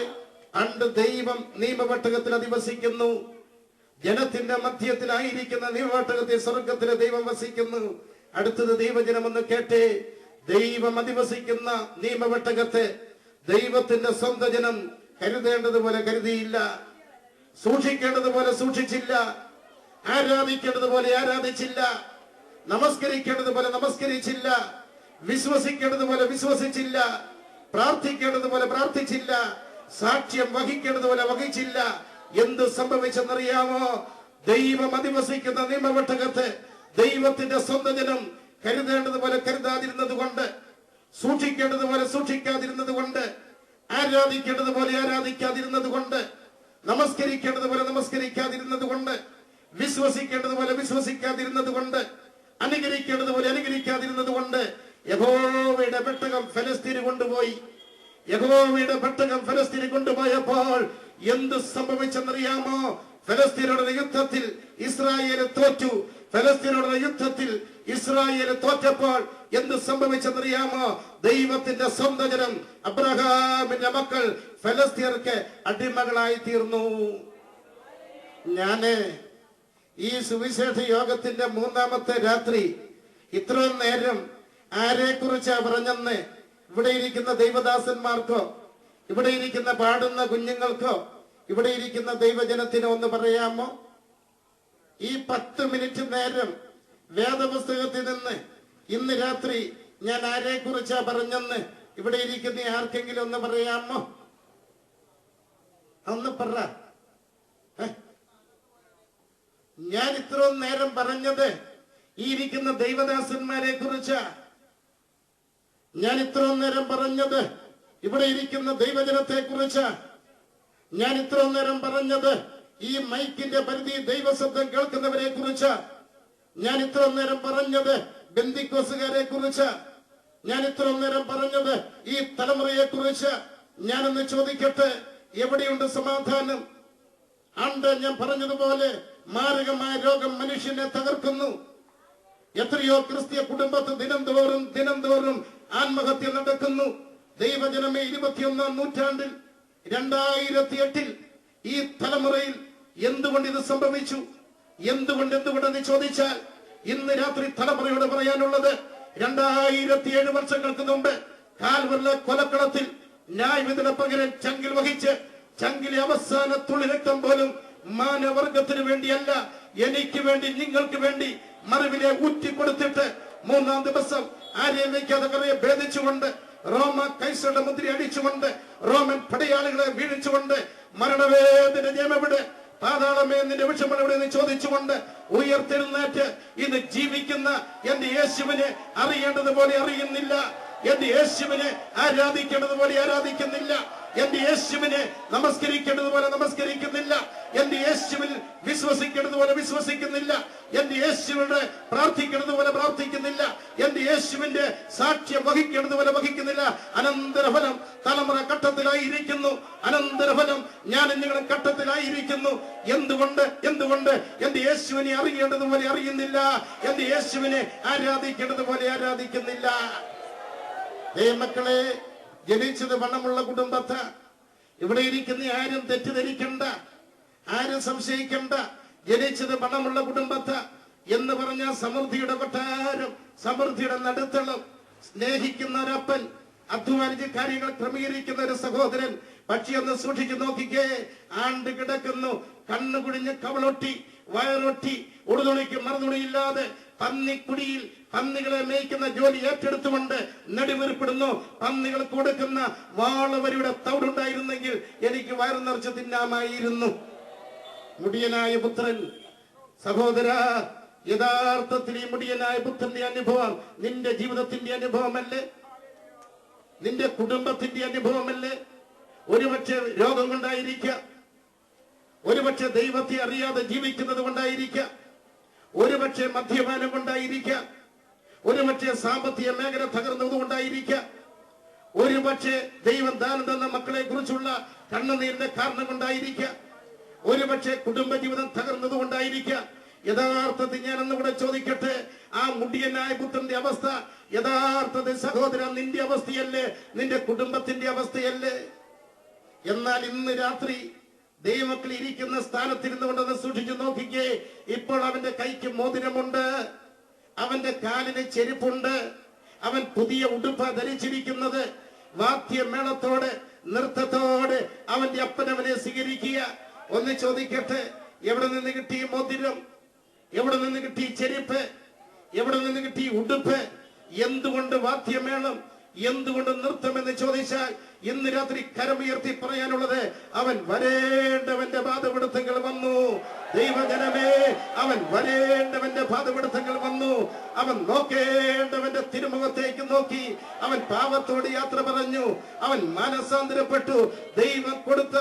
ദൈവം നിയമപെട്ടകത്തിൽ അധിവസിക്കുന്നു. ജനത്തിന്റെ മധ്യത്തിലായിരിക്കുന്ന നിയമപെട്ടകത്തിൽ സ്വർഗത്തിലെ ദൈവം വസിക്കുന്നു. അടുത്തത് ദൈവജനമെന്ന് കേട്ടേ. ദൈവം അധിവസിക്കുന്ന നിയമപെട്ടകത്തെ ദൈവത്തിന്റെ സ്വന്തം ജനം കരുതേണ്ടതുപോലെ കരുതിയില്ല, സൂക്ഷിക്കേണ്ടതുപോലെ സൂക്ഷിച്ചില്ല, ആരാധിക്കേണ്ടതുപോലെ ആരാധിച്ചില്ല, നമസ്കരിക്കേണ്ടതുപോലെ നമസ്കരിച്ചില്ല, വിശ്വസിക്കേണ്ടതുപോലെ വിശ്വസിച്ചില്ല, പ്രാർത്ഥിക്കേണ്ടതുപോലെ പ്രാർത്ഥിച്ചില്ല, സാക്ഷ്യം വഹിക്കേണ്ടതുപോലെ വഹിച്ചില്ല. എന്ത് സംഭവിച്ചെന്നറിയാമോ? ദൈവം അധിവസിക്കുന്ന നിയമപെട്ടകത്തെ ദൈവത്തിന്റെ സ്വന്തം ജനം കരുതേണ്ടതുപോലെ കരുതാതിരുന്നത് കൊണ്ട്, സൂക്ഷിക്കേണ്ടതുപോലെ സൂക്ഷിക്കാതിരുന്നത് കൊണ്ട്, ആരാധിക്കേണ്ടതുപോലെ ആരാധിക്കാതിരുന്നത് കൊണ്ട്, നമസ്കരിക്കേണ്ടതുപോലെ നമസ്കരിക്കാതിരുന്നത് കൊണ്ട്, വിശ്വസിക്കേണ്ടതുപോലെ വിശ്വസിക്കാതിരുന്നത് കൊണ്ട്, അനുകരിക്കേണ്ടതുപോലെ അനുകരിക്കാതിരുന്നത് കൊണ്ട് യഹോവയുടെ പെട്ടകം ഫലസ്തീന് കൊണ്ടുപോയി. യഹോവയുടെ പെട്ടകം ഫലസ്തീന് കൊണ്ടുപോയപ്പോൾ എന്ത് സംഭവിച്ചെന്നറിയാമോ? ഫലസ്തീനോടുള്ള യുദ്ധത്തിൽ ഇസ്രായേൽ തോറ്റു. ഫലസ്തീനോടുള്ള യുദ്ധത്തിൽ ഇസ്രായേൽ തോറ്റപ്പോൾ എന്ത് സംഭവിച്ചെന്നറിയാമോ? ദൈവത്തിന്റെ സ്വന്തം ജനം അബ്രഹാമിന്റെ മക്കൾ ഫലസ്തീർക്ക് അടിമകളായി തീർന്നു. ഞാന് ഈ സുവിശേഷ യോഗത്തിന്റെ 3ാമത്തെ രാത്രി ഇത്രയും നേരം ആരെ കുറിച്ചാ പറഞ്ഞെന്ന് ഇവിടെ ഇരിക്കുന്ന ദൈവദാസന്മാർക്കോ, ഇവിടെ ഇരിക്കുന്ന പാടുന്ന കുഞ്ഞുങ്ങൾക്കോ, ഇവിടെ ഇരിക്കുന്ന ദൈവജനത്തിനോ ഒന്ന് പറയാമോ? ഈ 10 മിനിറ്റ് നേരം വേദപുസ്തകത്തിൽ നിന്ന് ഇന്ന് രാത്രി ഞാൻ ആരെ കുറിച്ചാ പറഞ്ഞെന്ന് ഇവിടെ ഇരിക്കുന്ന ആർക്കെങ്കിലും ഒന്ന് പറയാമോ? ഒന്ന് പറ. ഞാൻ ഇത്രയും നേരം പറഞ്ഞത് ഈ ഇരിക്കുന്ന ദൈവദാസന്മാരെ കുറിച്ചാ. ഞാൻ ഇത്രയും നേരം പറഞ്ഞത് ഇവിടെ ഇരിക്കുന്ന ദൈവജനത്തെ കുറിച്ചാ. ഞാൻ ഇത്ര നേരം പറഞ്ഞത് ഈ മൈക്കിന്റെ പരിധി ദൈവശബ്ദം കേൾക്കുന്നവരെ കുറിച്ച്. ഞാൻ ഇത്ര നേരം പറഞ്ഞത് ബെന്തിക്കോസുകാരെ കുറിച്ച്. ഞാൻ ഇത്ര നേരം പറഞ്ഞത് ഈ തലമുറയെ കുറിച്ച്. ഞാനൊന്ന് ചോദിക്കട്ടെ, എവിടെയുണ്ട് സമാധാനം? ആണ്ട് ഞാൻ പറഞ്ഞതുപോലെ മാരകമായ രോഗം മനുഷ്യനെ തകർക്കുന്നു. എത്രയോ ക്രിസ്തീയ കുടുംബത്ത് ദിനം തോറും ആത്മഹത്യ നടക്കുന്നു. ദൈവജനമേ, 21-ാം നൂറ്റാണ്ടിൽ 2008 ഈ തലമുറയിൽ എന്തുകൊണ്ട് ഇത് സംഭവിച്ചു? എന്തുകൊണ്ടെന്ന് ചോദിച്ചാൽ ഇന്ന് രാത്രി തലമുറയോട് പറയാനുള്ളത്, 2007 വർഷങ്ങൾക്ക് മുമ്പ് കാൽവറിലെ കൊലക്കളത്തിൽ ന്യായവിധിയുടെ പകരം ചങ്കിൽ വഹിച്ച് ചങ്കിലെ അവസാന തുള്ളി രക്തം പോലും മാനവർഗത്തിന് വേണ്ടിയല്ല, എനിക്ക് വേണ്ടി, നിങ്ങൾക്ക് വേണ്ടി മറിവിലെ ഊറ്റിക്കൊടുത്തിട്ട് 3-ാം ദിവസം ആരെയും വയ്ക്കാതെ കറയെ ഭേദിച്ചുകൊണ്ട് റോമ കൈസറുടെ മുദ്ര അടിച്ചുകൊണ്ട് റോമൻ പടയാളികളെ വീഴിച്ചുകൊണ്ട് മരണവേദന ജയമെവിടെ, പാതാളമേ നിന്റെ വിഷമം എവിടെ എന്ന് ചോദിച്ചുകൊണ്ട് ഉയർത്തെഴുന്നേറ്റ് ഇന്ന് ജീവിക്കുന്ന എന്റെ യേശുവിനെ അറിയേണ്ടതുപോലെ അറിയുന്നില്ല. എന്റെ യേശുവിനെ ആരാധിക്കേണ്ടതുപോലെ ആരാധിക്കുന്നില്ല. എന്റെ യേശുവിനെ നമസ്കരിക്കേണ്ടതുപോലെ നമസ്കരിക്കുന്നില്ല. എന്റെ യേശുവിൽ വിശ്വസിക്കേണ്ടതുപോലെ വിശ്വസിക്കുന്നില്ല. എന്റെ യേശുവിനെ പ്രാർത്ഥിക്കേണ്ടതുപോലെ പ്രാർത്ഥിക്കുന്നില്ല. എന്റെ യേശുവിന്റെ സാക്ഷ്യം വഹിക്കേണ്ടതുപോലെ വഹിക്കുന്നില്ല. അനന്തരഫലം തലമുറ ഘട്ടത്തിലായിരിക്കുന്നു. അനന്തരഫലം ഞാൻ നിങ്ങളുടെ ഘട്ടത്തിലായിരിക്കുന്നു. എന്തുകൊണ്ട് എന്റെ യേശുവിനെ അറിയേണ്ടതുപോലെ അറിയുന്നില്ല. എന്റെ യേശുവിനെ ആരാധിക്കേണ്ടതുപോലെ ആരാധിക്കുന്നില്ല. മക്കളെ, ജനിച്ചത് പണമുള്ള കുടുംബത്ത്. ഇവിടെ ഇരിക്കുന്ന ആരും തെറ്റിദ്ധരിക്കണ്ട, ആരും സംശയിക്കണ്ട. ജനിച്ചത് പണമുള്ള കുടുംബത്ത് എന്ന് പറഞ്ഞ സമൃദ്ധിയുടെ കൊട്ടാരം, സമൃദ്ധിയുടെ നടുത്തളം, സ്നേഹിക്കുന്ന ഒരപ്പൻ, അധ്വാനിച്ച് കാര്യങ്ങൾ ക്രമീകരിക്കുന്ന ഒരു സഹോദരൻ. പക്ഷി ഒന്ന് സൂക്ഷിച്ചു നോക്കിക്കേ, ആണ്ട് കിടക്കുന്നു, കണ്ണു കുടിഞ്ഞ് കവളൊട്ടി, വയറൊട്ടി, ഉടുതുണിക്ക് മറുതുണിയില്ലാതെ പന്നിക്കുടിയിൽ പന്നികളെ മേയ്ക്കുന്ന ജോലി ഏറ്റെടുത്തുകൊണ്ട് നെടുവീർപ്പെടുന്നു. പന്നികൾ കൊടുക്കുന്ന വാളവരുടെ തവിടുണ്ടായിരുന്നെങ്കിൽ എനിക്ക് വയറു നിറച്ച് തിന്നാമായിരുന്നു. മുടിയനായ പുത്രൻ, സഹോദര, യഥാർത്ഥത്തിൽ ഈ മുടിയനായ പുത്രന്റെ അനുഭവം നിന്റെ ജീവിതത്തിന്റെ അനുഭവമല്ലേ? നിന്റെ കുടുംബത്തിന്റെ അനുഭവമല്ലേ? ഒരുപക്ഷെ രോഗം കൊണ്ടായിരിക്കാം, ഒരുപക്ഷെ ദൈവത്തെ അറിയാതെ ജീവിക്കുന്നത് കൊണ്ടായിരിക്കാം, ഒരുപക്ഷെ മദ്യപാനം കൊണ്ടായിരിക്കാം, ഒരുപക്ഷെ സാമ്പത്തിക മേഖല തകർന്നത് കൊണ്ടായിരിക്കാം, ഒരുപക്ഷെ ദൈവം ദാനം തന്ന മക്കളെ കുറിച്ചുള്ള കണ്ണുനീരിന്റെ കാരണം കൊണ്ടായിരിക്കാം, ഒരുപക്ഷെ കുടുംബജീവിതം തകർന്നത് കൊണ്ടായിരിക്കാം. യഥാർത്ഥത്തിൽ ഞാൻ ഒന്നുകൂടെ ചോദിക്കട്ടെ, ആ മുടിയനായ പുത്രന്റെ അവസ്ഥ യഥാർത്ഥത്തിൽ സഹോദരൻ നിന്റെ അവസ്ഥയല്ലേ? നിന്റെ കുടുംബത്തിന്റെ അവസ്ഥയല്ലേ? എന്നാൽ ഇന്ന് രാത്രി ദൈവമക്കൾ ഇരിക്കുന്ന സ്ഥാനത്തിരുന്നു കൊണ്ടൊന്ന് സൂക്ഷിച്ചു നോക്കിക്കേ. ഇപ്പോൾ അവന്റെ കൈക്ക് മോതിരമുണ്ട്, അവന്റെ കാലിന് ചെരുപ്പുണ്ട്, അവൻ പുതിയ ഉടുപ്പ ധരിച്ചിരിക്കുന്നത്. വാദ്യമേളത്തോടെ നൃത്തത്തോടെ അവന്റെ അപ്പനവനെ സ്വീകരിക്കുക. ഒന്ന് ചോദിക്കട്ടെ, എവിടെ നിന്ന് കിട്ടി മോതിരം? എവിടെ നിന്ന് കിട്ടി ചെരുപ്പ്? എവിടെ നിന്ന് കിട്ടി ഉടുപ്പ്? എന്തുകൊണ്ട് വാദ്യമേളം? എന്തുകൊണ്ട് നൃത്തം എന്ന് ചോദിച്ചാൽ ഇന്ന് രാത്രി കരമുയർത്തി പറയാനുള്ളത്, അവൻ വരേണ്ടവന്റെ പാദപിടുത്തങ്ങൾ വന്നു. ദൈവജനമേ, അവൻ വരേണ്ടവന്റെ പാദപിടുത്തങ്ങൾ വന്നു. അവൻ നോക്കേണ്ടവന്റെ തിരുമുഖത്തേക്ക് നോക്കി. അവൻ പാപത്തോട് യാത്ര പറഞ്ഞു. അവൻ മാനസാന്തരപ്പെട്ടു. ദൈവം കൊടുത്ത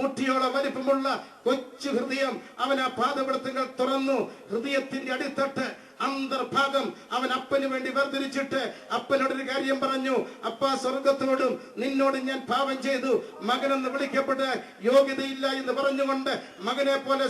മുട്ടിയോളം വലിപ്പമുള്ള കൊച്ചു ഹൃദയം അവൻ ആ പാദപിടുത്തങ്ങൾ തുറന്നു. ഹൃദയത്തിന്റെ അടിത്തട്ട് അന്തർഭാഗം അവൻ അപ്പന് വേണ്ടി വേർതിരിച്ചിട്ട് അപ്പനോടൊരു കാര്യം പറഞ്ഞു, അപ്പാ, സ്വർഗത്തോടും നിന്നോട് ഞാൻ പാപം ചെയ്തു, മകനെന്ന് വിളിക്കപ്പെട്ട് യോഗ്യതയില്ല എന്ന് പറഞ്ഞുകൊണ്ട് മകനെ പോലെ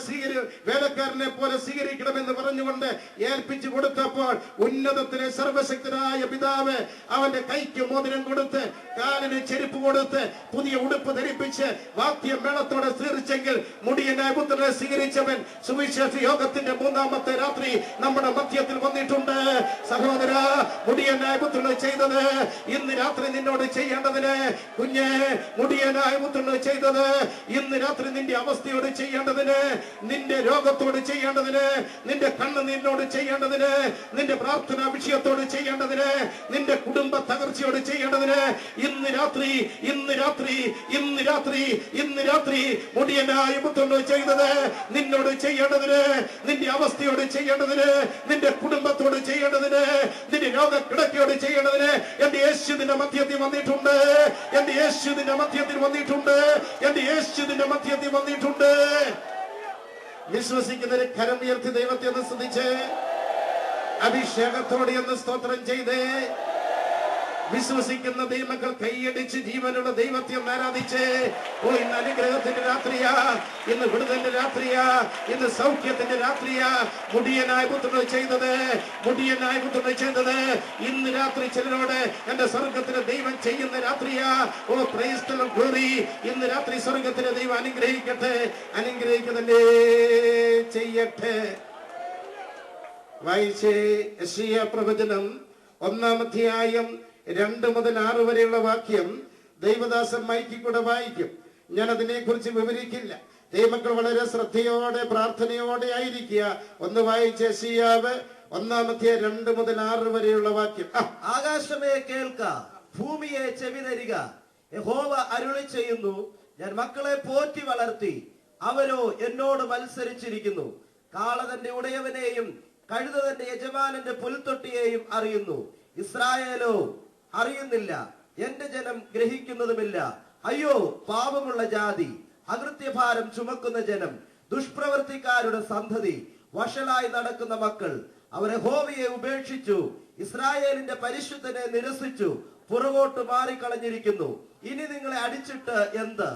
വേലക്കാരനെ പോലെ സ്വീകരിക്കണമെന്ന് പറഞ്ഞുകൊണ്ട് ഏൽപ്പിച്ചു കൊടുത്തപ്പോൾ ഉന്നതത്തിലെ സർവശക്തനായ പിതാവ് അവന്റെ കൈക്ക് മോതിരം കൊടുത്ത് കാലിന് ചെരുപ്പ് കൊടുത്ത് പുതിയ ഉടുപ്പ് ധരിപ്പിച്ച് വാദ്യമേളത്തോടെ സ്വീകരിച്ചെങ്കിൽ മുടിയനായ പുത്രനെ സ്വീകരിച്ചവൻ സുവിശേഷ യോഗത്തിന്റെ 3-ാമത്തെ രാത്രി നമ്മുടെ മധ്യത്തിൽ വന്നിട്ടുണ്ട്. സഹോദര, മുടിയനായ പുത്രന് ചെയ്തത് ഇന്ന് രാത്രി നിന്നോട് ചെയ്യേണ്ടതിന്, കുഞ്ഞെ, മുടിയനായ പുത്രന് ചെയ്തത് ഇന്ന് രാത്രി നിന്റെ അവസ്ഥയോട് ചെയ്യേണ്ടതിന്, നിന്റെ രോഗത്തോട് ചെയ്യേണ്ടതിന്, നിന്റെ കണ്ണുനീരിനോട് ചെയ്യേണ്ടതിന്, നിന്റെ പ്രാർത്ഥനാ വിഷയത്തോട് ചെയ്യേണ്ടതിന്, നിന്റെ കുടുംബ തകർച്ചയോട് ചെയ്യേണ്ടതിന് ഇന്ന് രാത്രി മുടിയനായ പുത്രനോട് ചെയ്തത് നിന്നോട് ചെയ്യേണ്ടതിന്, നിന്റെ അവസ്ഥയോട് ചെയ്യേണ്ടതിന്, നിന്റെ നിന്റെ കുടുംബത്തോട് ചെയ്യേണ്ടതിന്, നിന്റെ രോഗക്കിടക്കയോട് ചെയ്യേണ്ടതിന് എന്റെ യേശു നിന്റെ മധ്യത്തിൽ വന്നിട്ടുണ്ട്. എന്റെ യേശു നിന്റെ മധ്യത്തിൽ വന്നിട്ടുണ്ട്. എന്റെ യേശു നിന്റെ മധ്യത്തിൽ വന്നിട്ടുണ്ട്. വിശ്വസിക്കുന്നവര് കരം ഉയർത്തി ദൈവത്തെ ഒന്ന് സ്തുതിച്ച് അഭിഷേകത്തോടെ ഒന്ന് സ്തോത്രം ചെയ്തേ. വിശ്വസിക്കുന്ന ദൈവമക്കൾ കൈയടിച്ച് ജീവനുള്ള ദൈവത്തെ ഒന്ന് ആരാധിച്ച്. ഓ, ഇന്ന് അനുഗ്രഹത്തിന്റെ രാത്രിയാ, ഇന്ന് വിടുതലിന്റെ രാത്രിയാ, ഇന്ന് സൗഖ്യത്തിന്റെ രാത്രിയാ. മുടിയനായ പുത്രനോട് ചെയ്തത് ഇന്ന് രാത്രി ചിലരോട് എന്റെ സ്വർഗത്തിലെ ദൈവം ചെയ്യുന്ന രാത്രിയാ. ഓ, പ്രൈസ് ദി ലോർഡ്, ഗ്ലോറി. ഇന്ന് രാത്രി സ്വർഗത്തിലെ ദൈവം അനുഗ്രഹിക്കട്ടെ, അനുഗ്രഹിക്കുന്നതല്ലേ ചെയ്യട്ടെ. വായിച്ചേ യെശയ്യാ പ്രവചനം 1-ാം അധ്യായം 2 മുതൽ 6 വരെയുള്ള വാക്യം ദൈവദാസൻ മൈക്കിൽ കൂടെ വായിക്കും. ഞാൻ അതിനെ കുറിച്ച് വിവരിക്കില്ല. ദൈവമക്കൾ വളരെ ശ്രദ്ധയോടെ പ്രാർത്ഥനയോടെ ആയിരിക്കുക. ഒന്ന് വായിച്ച യെശയ്യാവ് 1-ാം അധ്യായം 2 മുതൽ 6 വരെയുള്ള വാക്യം. ആകാശമേ കേൾക്ക, ഭൂമിയെ ചെവി തരിക. യഹോവ അരുളി ചെയ്യുന്നു, ഞാൻ മക്കളെ പോറ്റി വളർത്തി, അവരോ എന്നോട് മത്സരിച്ചിരിക്കുന്നു. കാള തന്റെ ഉടയവനെയും കഴുത തന്റെ യജമാനന്റെ പുൽത്തൊട്ടിയെയും അറിയുന്നു. ഇസ്രായേലോ അറിയുന്നില്ല, എന്റെ ജനം ഗ്രഹിക്കുന്നതുമില്ല. അയ്യോ, പാപമുള്ള ജാതി, അകൃത്യഭാരം ചുമക്കുന്ന ജനം, ദുഷ്പ്രവർത്തിക്കാരുടെ സന്തതി, വഷളായി നടക്കുന്ന മക്കൾ. അവർ യഹോവയെ ഉപേക്ഷിച്ചു, ഇസ്രായേലിന്റെ പരിശുദ്ധനെ നിരസിച്ചു, പുറകോട്ട് മാറിക്കളഞ്ഞിരിക്കുന്നു. ഇനി നിങ്ങളെ അടിച്ചിട്ട് എന്ത്?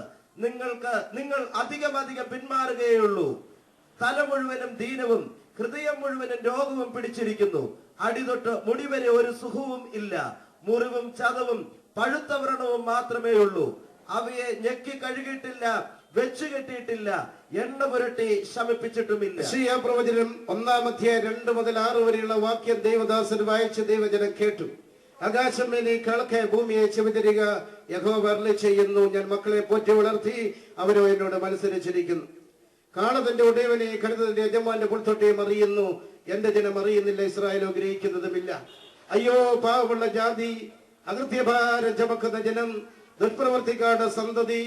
നിങ്ങൾ അധികം പിന്മാറുകയുള്ളൂ. തല മുഴുവനും ദീനവും ഹൃദയം മുഴുവനും രോഗവും പിടിച്ചിരിക്കുന്നു. അടിതൊട്ട് മുടിവരെ ഒരു സുഖവും ഇല്ല. മുറിവും ചതവും പഴുത്ത വ്രണവും മാത്രമേ ഉള്ളൂ. അവയെ ഞെക്കി കഴുകിയിട്ടില്ല, വെച്ചു കെട്ടിയിട്ടില്ല, എണ്ണ പുരട്ടി ശമിപ്പിച്ചിട്ടുമില്ല. യെശയ്യാ പ്രവചനം 1-ാം അധ്യായം 2 മുതൽ 6 വരെയുള്ള വാക്യം ദൈവദാസൻ വായിച്ച് ദൈവജനം കേട്ടു. ആകാശമേ നീ കേൾക്കെ, ഭൂമിയെ ചെവിതരിക. യഹോവ അരുളി ചെയ്യുന്നു, ഞാൻ മക്കളെ പോറ്റി വളർത്തി, അവരോ എന്നോട് മത്സരിച്ചിരിക്കുന്നു. കാള തന്റെ ഉടയവനെ കഴുതന്റെ യജമാന്റെ പുൽത്തൊട്ടിയും അറിയുന്നു, എന്റെ ജനം അറിയുന്നില്ല, ഇസ്രായേലോ ഗ്രഹിക്കുന്നതുമില്ല. അയ്യോ, പാവമുള്ള ജാതി, അകൃത്യഭാരം ചുമക്കുന്ന ജനം, ദുഷ്പ്രവർത്തിക്കാരുടെ സന്തതി,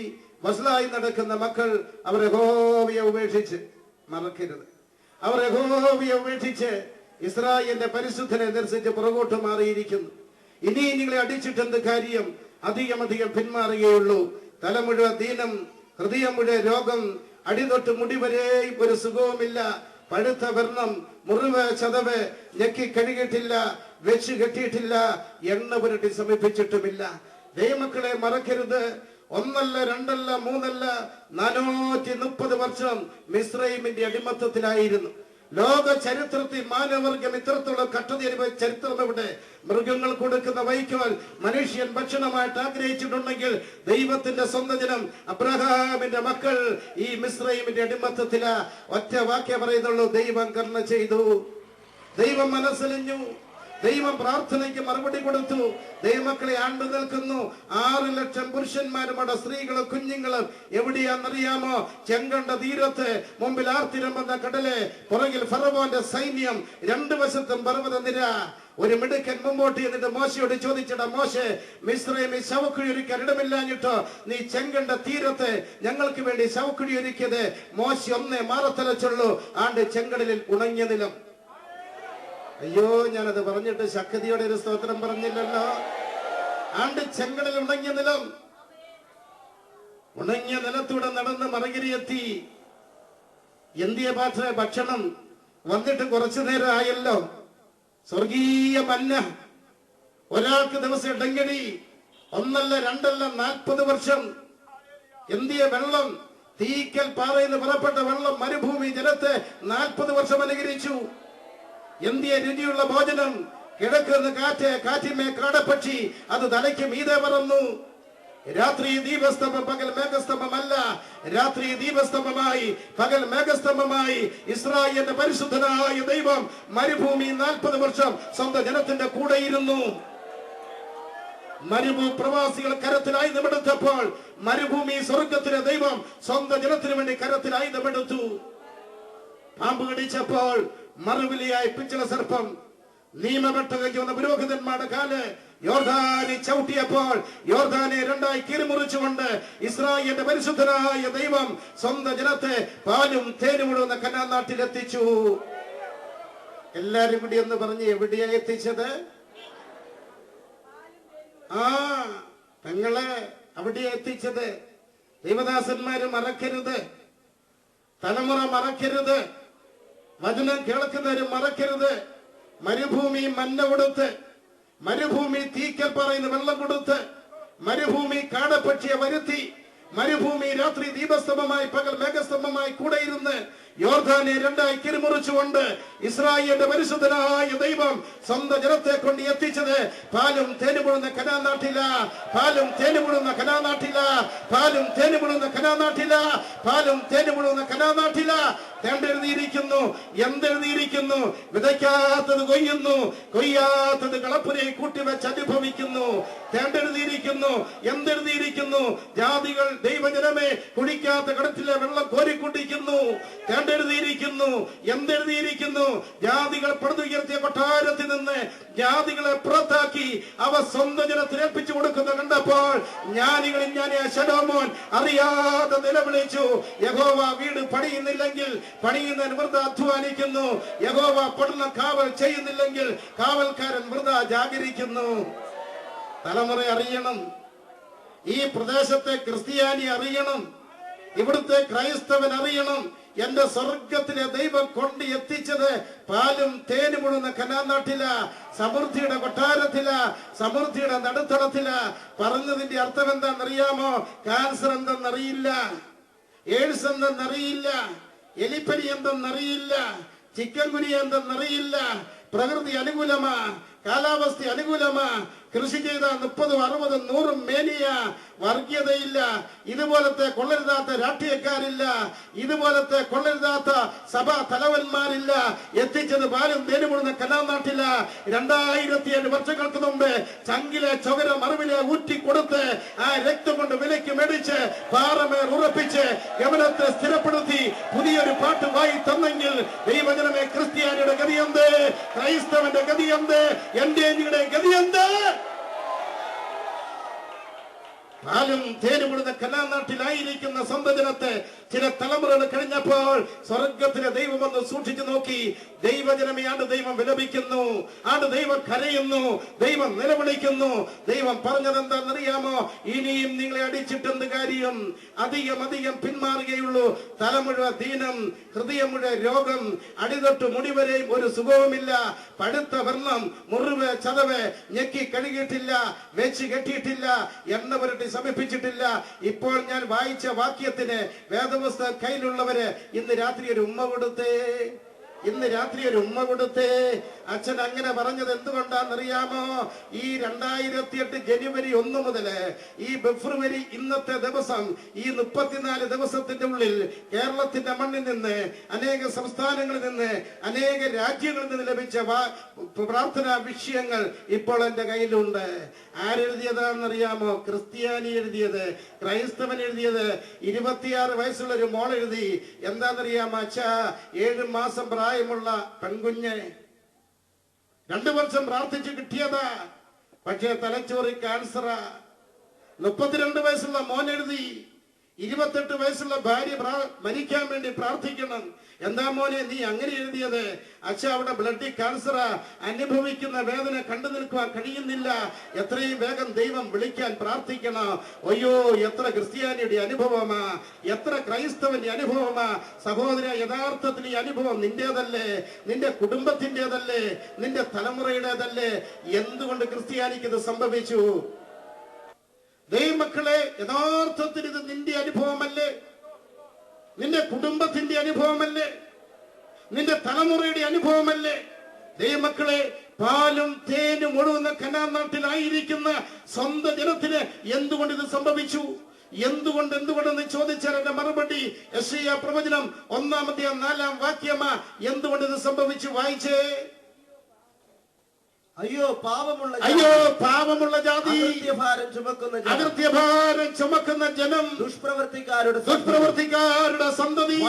വഷളായി നടക്കുന്ന മക്കൾ. അവർ യഹോവയെ ഉപേക്ഷിച്ച്, മറക്കരുത്, അവർ യഹോവയെ ഉപേക്ഷിച്ച് ഇസ്രായേലിന്റെ പരിശുദ്ധനെ നിരസിച്ച് പുറകോട്ട് മാറിയിരിക്കുന്നു. ഇനി നിങ്ങളെ അടിച്ചിട്ടെന്ത് കാര്യം? അധികം പിന്മാറുകയുള്ളൂ. തല മുഴുവൻ ദീനം, ഹൃദയം മുഴുവൻ രോഗം, അടിതൊട്ട് മുടിവരെയും ഒരു സുഖവുമില്ല. പഴുത്ത വർണ്ണം, മുറിവ് ചതവ്, ഞെക്കി കഴുകിയിട്ടില്ല, വെച്ച് കെട്ടിയിട്ടില്ല, എണ്ണ പുരട്ടി സമീപിച്ചിട്ടുമില്ല. ദൈവമക്കളെ മറക്കരുത്. 1 അല്ല 2 അല്ല 3 അല്ല 430 വർഷം മിസ്രൈമിന്റെ അടിമത്തത്തിലായിരുന്നു. ലോക ചരിത്രത്തിൽ മാനവർഗം ഇത്രത്തോളം കഷ്ടത അനുഭവിച്ച ചരിത്രം എവിടെ? മൃഗങ്ങൾ കൊടുക്കുന്ന വൈക്കോൽ മനുഷ്യൻ ഭക്ഷണമായിട്ട് ആഗ്രഹിച്ചിട്ടുണ്ടെങ്കിൽ ദൈവത്തിന്റെ സ്വന്തം ജനം അബ്രഹാമിന്റെ മക്കൾ ഈ മിസ്രൈമിന്റെ അടിമത്തത്തില. ഒറ്റ വാക്യം പറയുന്നുള്ളൂ, ദൈവം കരുണ ചെയ്തു, ദൈവം മനസ്സലിഞ്ഞു, ദൈവം പ്രാർത്ഥനയ്ക്ക് മറുപടി കൊടുത്തു. ദൈവമക്കളെ ആണ്ടു നിൽക്കുന്നു 6 ലക്ഷം പുരുഷന്മാരും അവിടെ സ്ത്രീകളും കുഞ്ഞുങ്ങളും. എവിടെയാണെന്നറിയാമോ? ചെങ്കണ്ട തീരത്ത്, മുമ്പിൽ ആർത്തിരമ്പുന്ന കടല്, പുറകിൽ ഫറവോന്റെ സൈന്യം, 2 വശത്തും പർവ്വത നിര. ഒരു മിടുക്കൻ മുമ്പോട്ട് എന്നിട്ട് മോശയോട് ചോദിച്ചിടാ, മോശെ, മിസ്രൈമിൽ ശവക്കുഴി ഒരുക്കാൻ ഇടമില്ലാഞ്ഞിട്ടോ നീ ചെങ്കണ്ട തീരത്ത് ഞങ്ങൾക്ക് വേണ്ടി ശവക്കുഴി ഒരുക്കിയത്? മോശ ഒന്നേ മാറത്തലച്ചുള്ളൂ, ആണ്ട് ചെങ്കടലിൽ ഉണങ്ങിയ നിലം. അയ്യോ, ഞാനത് പറഞ്ഞിട്ട് ശക്തിയോടെ ഒരു സ്തോത്രം പറഞ്ഞില്ലല്ലോ. ആണ്ട് ചെങ്കടലിൽ ഉണങ്ങിയ നിലം. ഉണങ്ങിയ നിലത്തൂടെ നടന്ന് മറകിരിയെത്തി. എന്തിയ ഭക്ഷണം വന്നിട്ട് കുറച്ചു നേരം ആയല്ലോ. സ്വർഗീയ മന്ന, ഒരാൾക്ക് ദിവസം ഇടങ്ങടി. 1 അല്ല 2 അല്ല 40 വർഷം. എന്തിയ വെള്ളം, തീക്കൽ പാറയിൽ പുറപ്പെട്ട വെള്ളം മരുഭൂമി ജലത്തെ 40 വർഷം അനുകരിച്ചു. എന്തിയ രുചിയുള്ള ഭോജനം, കിഴക്കുന്ന കാറ്റ്, കാറ്റിന്മേ കാടപ്പക്ഷി, അത് തലയ്ക്ക് മീതെ പറന്നു. രാത്രി ദീപസ്തംഭം, പകൽ മേഘസ്തംഭമല്ല. രാത്രി ദീപസ്തംഭമായി, പകൽ മേഘസ്തംഭമായി ഇസ്രായേലിന്റെ പരിശുദ്ധനായ ദൈവം മരുഭൂമി 40 വർഷം സ്വന്തം ജനത്തിന്റെ കൂടെ ഇരുന്നു. പ്രവാസികൾ കരത്തിൽ ആയുധമെടുത്തപ്പോൾ മരുഭൂമി സ്വർഗത്തിലെ ദൈവം സ്വന്തം ജനത്തിന് വേണ്ടി കരത്തിൽ ആയുധമെടുത്തു. പാമ്പ് കടിച്ചപ്പോൾ മറുവിലിയായി പിച്ചള സർപ്പം, നിയമപെട്ടകയ്ക്കുന്ന പുരോഹിതന്മാരുടെ കാല് യോർദാനെ ചവിട്ടിയപ്പോൾ യോർദാനെ 2ആയി കീറിമുറിച്ചുകൊണ്ട് ഇസ്രായേലിന്റെ പരിശുദ്ധനായ ദൈവം സ്വന്തം ജനത്തെ പാലും തേനും ഒഴുകുന്ന കനാൻ നാട്ടിലെത്തിച്ചു. എല്ലാരും കൂടി എന്ന് പറഞ്ഞ് എവിടെയാ എത്തിച്ചത്? തങ്ങളെ അവിടെയാ എത്തിച്ചത്. ദൈവദാസന്മാര് മറക്കരുത്, തലമുറ മറക്കരുത്, വചനം കേൾക്കുന്നവര് മറക്കരുത്. മരുഭൂമി മന്ന കൊടുത്ത്, മരുഭൂമി തീക്കൽ പറയുന്ന വെള്ളം കൊടുത്ത്, മരുഭൂമി കാടപ്പക്ഷിയെ വരുത്തി, മരുഭൂമി രാത്രി ദീപസ്തംഭമായി പകൽ മേഘസ്തംഭമായി കൂടെ ഇരുന്ന് യോർദാനെ രണ്ടായി കിരിമുറിച്ചുകൊണ്ട് ഇസ്രായേലിന്റെ പരിശുദ്ധനായ ദൈവം സ്വന്തം ജനത്തെ കൊണ്ട് എത്തിച്ചത് പാലും തേനുമുഴുന്ന കനാനാട്ടില, പാലും തേനുമുഴുന്ന കനാനാട്ടില, പാലും തേനുമുഴുന്ന കനാനാട്ടില, പാലും തേനുമുഴുന്ന കനാനാട്ടില. എഴുതിയിരിക്കുന്നു, എന്തെഴുതിയിരിക്കുന്നു? വിതയ്ക്കാത്തത് കൊയ്യുന്നു, കൊയ്യാത്തത് കളപ്പുരയെ കൂട്ടിവെച്ച് അനുഭവിക്കുന്നു. എഴുതിയിരിക്കുന്നു, എന്തെഴുതിയിരിക്കുന്നു? ജാതികൾ ദൈവജനമേ കുടിക്കാത്ത കടത്തിലെ വെള്ളം കോരിക്കുടിക്കുന്നു. എഴുതിയിരിക്കുന്നു, എന്തെഴുതിയിരിക്കുന്നു? ജാതികൾ പടുതുയർത്തിയ കൊട്ടാരത്തിൽ നിന്ന് ജാതികളെ പുറത്താക്കി അവ സ്വന്തം ജനത്തിന് ഏൽപ്പിച്ചു കൊടുക്കുന്ന കണ്ടപ്പോൾ ജ്ഞാനികളിൽ ജ്ഞാനിയ ശലോമോൻ അറിയാതെ നിലവിളിച്ചു, യഹോവ വീട് പണിയുന്നില്ലെങ്കിൽ പണിയുന്നവൻ വൃഥ അധ്വാനിക്കുന്നു, യഹോവ പട്ടണം കാവൽ ചെയ്യുന്നില്ലെങ്കിൽ കാവൽക്കാരൻ വൃഥ ജാഗരിക്കുന്നു. തലമുറ അറിയണം, ഈ പ്രദേശത്തെ ക്രിസ്ത്യാനി അറിയണം, ഇവിടുത്തെ ക്രൈസ്തവൻ അറിയണം, എന്റെ സ്വർഗത്തിലെ ദൈവം കൊണ്ട് എത്തിച്ചത് പാലും തേനും മുഴുന്ന കനാനാട്ടില, സമൃദ്ധിയുടെ കൊട്ടാരത്തില, സമൃദ്ധിയുടെ നടുത്തളത്തില. പറഞ്ഞതിന്റെ അർത്ഥം എന്താണെന്നറിയാമോ? ക്യാൻസർ എന്തെന്നറിയില്ല, എയ്ഡ്സ് എന്തെന്നറിയില്ല, എലിപ്പനി എന്തെന്നറിയില്ല, ചിക്കൻ ഗുനിയ എന്തെന്നറിയില്ല. പ്രകൃതി അനുകൂലമാ, കാലാവസ്ഥ അനുകൂലമാ, കൃഷി ചെയ്ത 30, 60, 100 മേനിയ. വർഗീയതയില്ല, ഇതുപോലത്തെ കൊള്ളരുതാത്ത രാഷ്ട്രീയക്കാരില്ല, ഇതുപോലത്തെ കൊള്ളരുതാത്ത സഭാ തലവന്മാരില്ല. എത്തിച്ചത് പാലും തേനുമുഴുന്ന കനാനാട്ടില. 2007 വർഷങ്ങൾക്ക് മുമ്പ് ചങ്കിലെ ചൊകര മറുവിലെ ഊറ്റിക്കൊടുത്ത് ആ രക്തം കൊണ്ട് വിലയ്ക്ക് മേടിച്ച് പാറമേൽ ഉറപ്പിച്ച് ഗമനത്തെ സ്ഥിരപ്പെടുത്തി പുതിയൊരു പാട്ട് വായി തന്നെങ്കിൽ ദൈവജനമേ, ക്രിസ്ത്യാനിയുടെ ഗതിയെന്ത്? ക്രൈസ്തവന്റെ ഗതിയെന്ത്? എന്റെ ഗതിയെന്ത്? പാലും തേനുമുഴുന്ന കനാനാട്ടിലായിരിക്കുന്ന സന്തജനത്തെ ചില തലമുറകൾ കഴിഞ്ഞപ്പോൾ സ്വർഗത്തിലെ ദൈവം ഒന്ന് സൂക്ഷിച്ചു നോക്കി. ദൈവജനമേ, ആണ്ട് ദൈവം വിലപിക്കുന്നു, ആണ്ട് ദൈവം കരയുന്നു, ദൈവം നിലവിളിക്കുന്നു. ദൈവം പറഞ്ഞത് എന്താണെന്നറിയാമോ? ഇനിയും നിങ്ങളെ അടിച്ചിട്ടെന്ത് കാര്യം? അധികം പിന്മാറുകയുള്ളൂ. തലമുഴ ദീനം, ഹൃദയം മുഴുവൻ രോഗം, അടിതൊട്ട് മുടിവരെയും ഒരു സുഖവുമില്ല. പഴുത്ത വർണ്ണം, മുറിവ്, ചതവ്, ഞെക്കി കഴുകിയിട്ടില്ല, വെച്ച് കെട്ടിയിട്ടില്ല, എണ്ണ പുരട്ടി സമീപിച്ചിട്ടില്ല. ഇപ്പോൾ ഞാൻ വായിച്ച വാക്യത്തിന് വേദപുസ്തകം കയ്യിലുള്ളവര് ഇന്ന് രാത്രി ഒരു ഉമ്മ കൊടുത്തേ, ഇന്ന് രാത്രി ഒരു ഉമ്മ കൊടുത്തേ. അച്ഛൻ അങ്ങനെ പറഞ്ഞത് എന്തുകൊണ്ടാണെന്നറിയാമോ? ഈ 2008 ജനുവരി 1 മുതല് ഈ ഫെബ്രുവരി ഇന്നത്തെ ദിവസം, ഈ 34 ദിവസത്തിന്റെ ഉള്ളിൽ കേരളത്തിന്റെ മണ്ണിൽ നിന്ന്, അനേക സംസ്ഥാനങ്ങളിൽ നിന്ന്, അനേക രാജ്യങ്ങളിൽ നിന്ന് ലഭിച്ച പ്രാർത്ഥനാ വിഷയങ്ങൾ ഇപ്പോൾ എന്റെ കയ്യിലുണ്ട്. ആരെഴുതിയതാണെന്നറിയാമോ? ക്രിസ്ത്യാനി എഴുതിയത്, ക്രൈസ്തവൻ എഴുതിയത്. 26 വയസ്സുള്ള ഒരു മോൾ എഴുതി. എന്താണെന്നറിയാമോ? അച്ഛാ, 7 മാസം പ്രായമുള്ള പെൺകുഞ്ഞ് 2 വർഷം പ്രാർത്ഥിച്ച് കിട്ടിയതാ, പക്ഷേ തലച്ചോറി ക്യാൻസറാ. 32 വയസ്സുള്ള മോൻ എഴുതി, 28 വയസ്സുള്ള ഭാര്യ മരിക്കാൻ വേണ്ടി പ്രാർത്ഥിക്കണം. എന്താ മോനെ നീ അങ്ങനെ എഴുതിയത്? അച്ഛ, അവിടെ ബ്ലഡ് ക്യാൻസറാ, അനുഭവിക്കുന്ന വേദന കണ്ടു നിൽക്കുവാൻ കഴിയുന്നില്ല, എത്രയും വേഗം ദൈവം വിളിക്കാൻ പ്രാർത്ഥിക്കണം. അയ്യോ, എത്ര ക്രിസ്ത്യാനിയുടെ അനുഭവമാ, എത്ര ക്രൈസ്തവന്റെ അനുഭവമാ. സഹോദര, യഥാർത്ഥത്തിൽ ഈ അനുഭവം നിന്റേതല്ലേ, നിന്റെ കുടുംബത്തിൻ്റെതല്ലേ, നിന്റെ തലമുറയുടേതല്ലേ? എന്തുകൊണ്ട് ക്രിസ്ത്യാനിക്ക് ഇത് സംഭവിച്ചു? ദൈവമക്കളെ, യഥാർത്ഥത്തിൽ ഇത് നിന്റെ അനുഭവമല്ലേ? നിന്റെ കുടുംബത്തിന്റെ അനുഭവമല്ലേ? നിന്റെ തലമുറയുടെ അനുഭവമല്ലേ? ദൈവമക്കളെ, പാലും തേനും ഒഴുകുന്ന കനാനാട്ടിലായിരിക്കുന്ന സ്വന്തം ജനത്തിന് എന്തുകൊണ്ട് ഇത് സംഭവിച്ചു? എന്തുകൊണ്ടെന്ന് ചോദിച്ചാൽ എന്റെ മറുപടി യെശയ്യാ പ്രവചനം 1-4 വാക്യമാ. എന്തുകൊണ്ട് ഇത് സംഭവിച്ചു? വായിച്ചേ. അയ്യോ പാപമുള്ള ജാതി, അകൃത്യഭാരം ചുമക്കുന്ന ജനം, ദുഷ്പ്രവർത്തിക്കാരുടെ സന്തതി,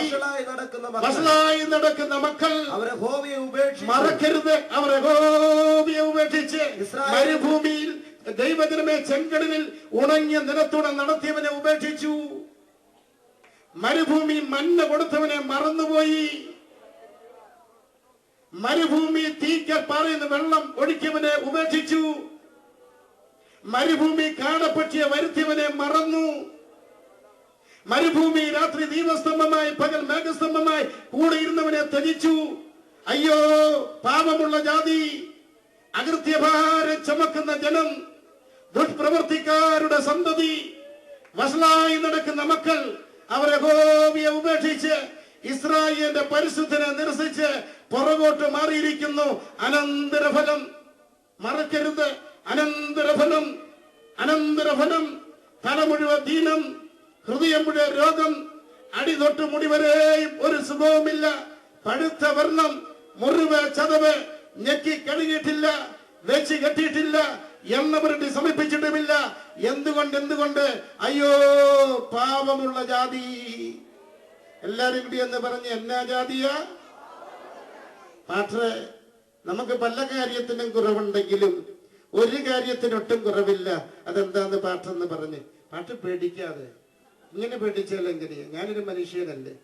വഷളായി നടക്കുന്ന മക്കൾ, മറക്കരുത്, അവർ യഹോവയെ ഉപേക്ഷിച്ച് മരുഭൂമിയിൽ ദൈവജനമേ ചെങ്കടലിൽ ഉണങ്ങിയ നിലത്തൂടെ നടത്തിയവനെ ഉപേക്ഷിച്ചു. മരുഭൂമി മഞ്ഞ കൊടുത്തവനെ മറന്നുപോയി. മരുഭൂമി തീക്കൽ പാറയുന്ന വെള്ളം ഒഴിക്കവനെ ഉപേക്ഷിച്ചു. മരുഭൂമി കാടപ്പക്ഷിയെ വരുത്തിയവനെ മറന്നു. മരുഭൂമി രാത്രി ദീപസ്തംഭമായി പകൽ മേഘസ്തംഭമായി കൂടെ ഇരുന്നവനെ ത്യജിച്ചു. അയ്യോ പാപമുള്ള ജാതി, അകൃത്യഭാരം ചുമക്കുന്ന ജനം, ദുഷ്പ്രവർത്തിക്കാരുടെ സന്തതി, വഷളായി നടക്കുന്ന മക്കൾ, അവർ യഹോവയെ ഉപേക്ഷിച്ച് ഇസ്രായേലിന്റെ പരിശുദ്ധനെ നിരസിച്ച് പുറകോട്ട് മാറിയിരിക്കുന്നു. അനന്തരഫലം മറക്കരുത്. അനന്തരഫലം, അനന്തരഫലം. തല മുഴുവൻ ദീനം, ഹൃദയം മുഴുവൻ രോഗം, അടി തൊട്ട് മുടി വരെയും ഒരു സുഖവുമില്ല. പഴുത്ത വർണ്ണം, മുറിവ്, ചതവ്, ഞെക്കി കഴുകിയിട്ടില്ല, വെച്ച് കെട്ടിയിട്ടില്ല, എണ്ണ പുരട്ടി സമർപ്പിച്ചിട്ടുമില്ല. എന്തുകൊണ്ട്? അയ്യോ പാപമുള്ള ജാതി. എല്ലാരും കൂടി എന്ന് പറഞ്ഞ് എന്നാ ജാതിയാ? പാട്ടെ, നമുക്ക് പല കാര്യത്തിനും കുറവുണ്ടെങ്കിലും ഒരു കാര്യത്തിനൊട്ടും കുറവില്ല. അതെന്താന്ന് പാട്ടെന്ന് പറഞ്ഞ്. പാട്ട് പേടിക്കാതെ. ഇങ്ങനെ പേടിച്ചാൽ എങ്ങനെയാ? ഞാനൊരു മനുഷ്യനല്ലേ,